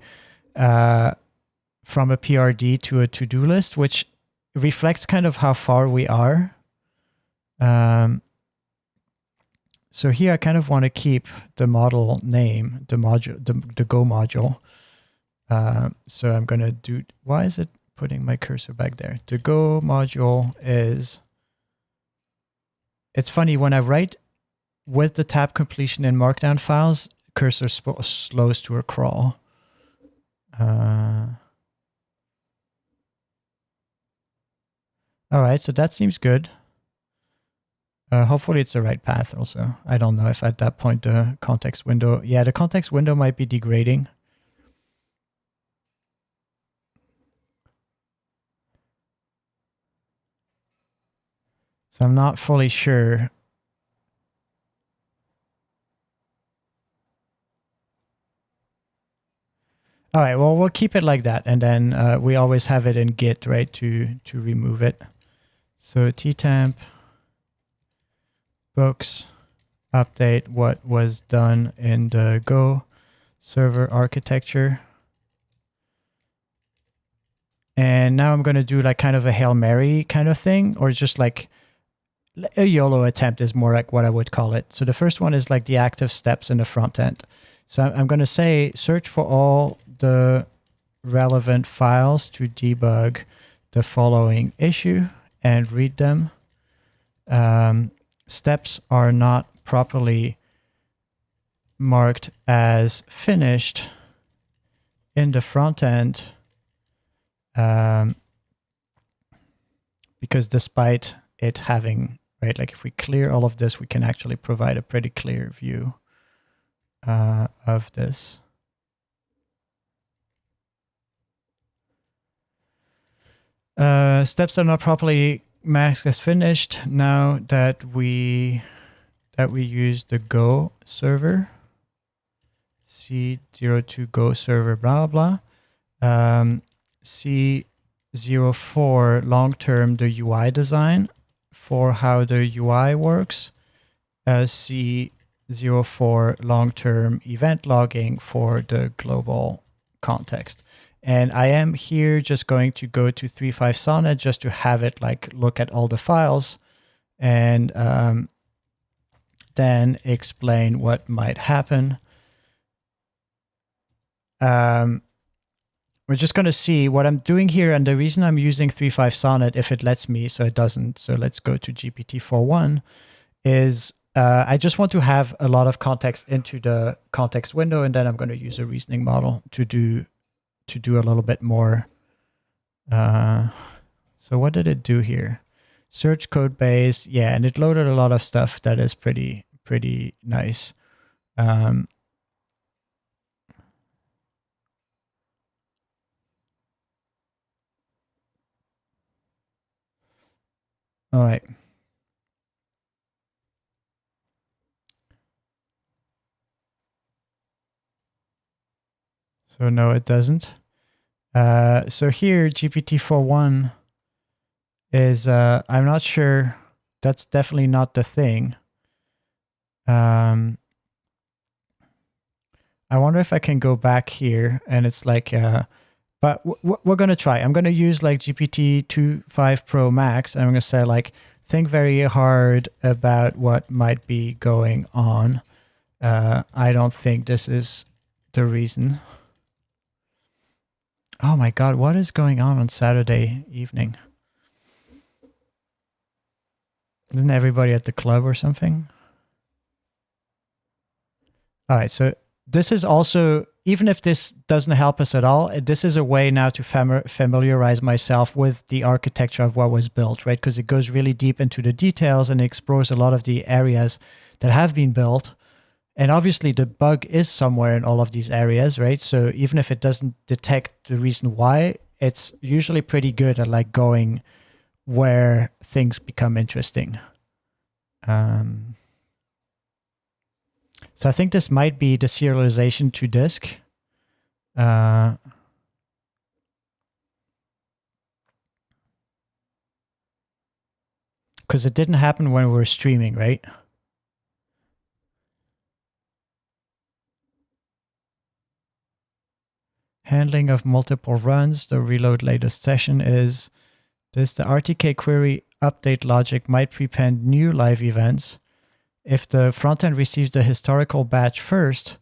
from a PRD to a to-do list, which reflects kind of how far we are. So here I kind of want to keep the model name, the module, the Go module. So I'm going to do, why is it putting my cursor back there? The Go module is, it's funny when I write with the tab completion in Markdown files, cursor slows to a crawl. All right, so that seems good. Hopefully it's the right path also. I don't know if at that point the context window, yeah, the context window might be degrading. So I'm not fully sure. All right, well, we'll keep it like that. And then we always have it in Git, right, to remove it. So ttemp books update what was done in the Go server architecture. And now I'm going to do like kind of a Hail Mary kind of thing, or just like a YOLO attempt is more like what I would call it. So the first one is like the active steps in the front end. So I'm going to say search for all the relevant files to debug the following issue and read them. Steps are not properly marked as finished in the front end because despite it having, right, like if we clear all of this, we can actually provide a pretty clear view of this. Steps are not properly marked as finished now that we use the Go server, C02 Go server, blah blah. C C04 long-term the UI design for how the UI works, C04 long-term event logging for the global context. And I am here just going to go to 3.5 Sonnet just to have it like look at all the files and then explain what might happen. We're just going to see what I'm doing here. And the reason I'm using 3.5 Sonnet, if it lets me, so it doesn't. So let's go to GPT-4.1, is I just want to have a lot of context into the context window. And then I'm going to use a reasoning model to do a little bit more. So what did it do here? Search code base. Yeah, and it loaded a lot of stuff that is pretty nice. All right. So no, it doesn't. So here, GPT-4.1 is, I'm not sure, that's definitely not the thing. I wonder if I can go back here and it's like, but we're going to try. I'm going to use like GPT-2.5 Pro Max. And I'm going to say like, think very hard about what might be going on. I don't think this is the reason. Oh my God, what is going on Saturday evening? Isn't everybody at the club or something? All right, so this is also, even if this doesn't help us at all, this is a way now to familiarize myself with the architecture of what was built, right? Because it goes really deep into the details and explores a lot of the areas that have been built. And obviously the bug is somewhere in all of these areas, right? So even if it doesn't detect the reason why, it's usually pretty good at like going where things become interesting. So I think this might be the serialization to disk. Because it didn't happen when we were streaming, right? Handling of multiple runs. The reload latest session is this. The RTK query update logic might prepend new live events. If the frontend receives the historical batch first,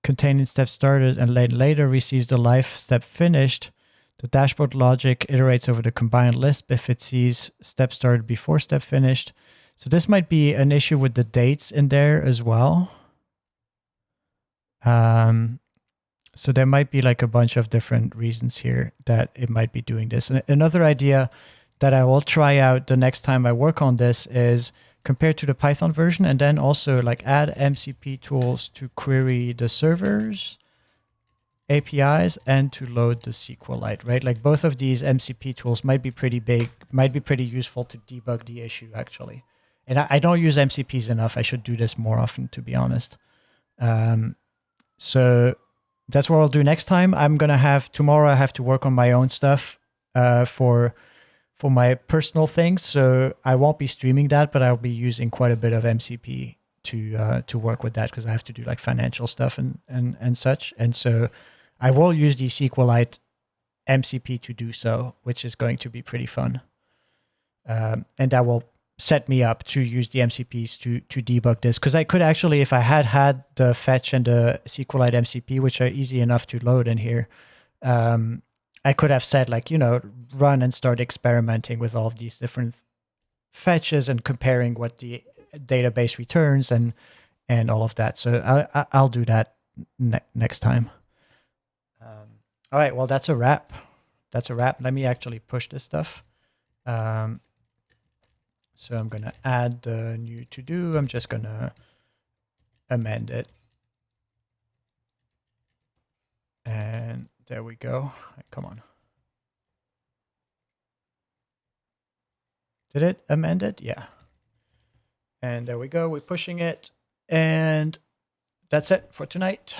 containing step started, and later receives the live step finished, the dashboard logic iterates over the combined list if it sees step started before step finished. So this might be an issue with the dates in there as well. So there might be like a bunch of different reasons here that it might be doing this. And another idea that I will try out the next time I work on this is compared to the Python version, and then also like add MCP tools to query the servers, APIs, and to load the SQLite, right? Like both of these MCP tools might be pretty big, might be pretty useful to debug the issue actually. And I don't use MCPs enough. I should do this more often, to be honest. So that's what I'll do next time. I'm going to have, tomorrow I have to work on my own stuff for my personal things. So I won't be streaming that, but I'll be using quite a bit of MCP to work with that because I have to do like financial stuff and such. And so I will use the SQLite MCP to do so, which is going to be pretty fun. And that will set me up to use the MCPs to debug this. Because I could actually, if I had the fetch and the SQLite MCP, which are easy enough to load in here, I could have said like, run and start experimenting with all of these different fetches and comparing what the database returns and all of that. So I'll do that next time. All right, well, that's a wrap. Let me actually push this stuff. So I'm going to add the new to-do. I'm just going to amend it. And there we go. Come on. Did it amend it? Yeah. And there we go. We're pushing it. And that's it for tonight.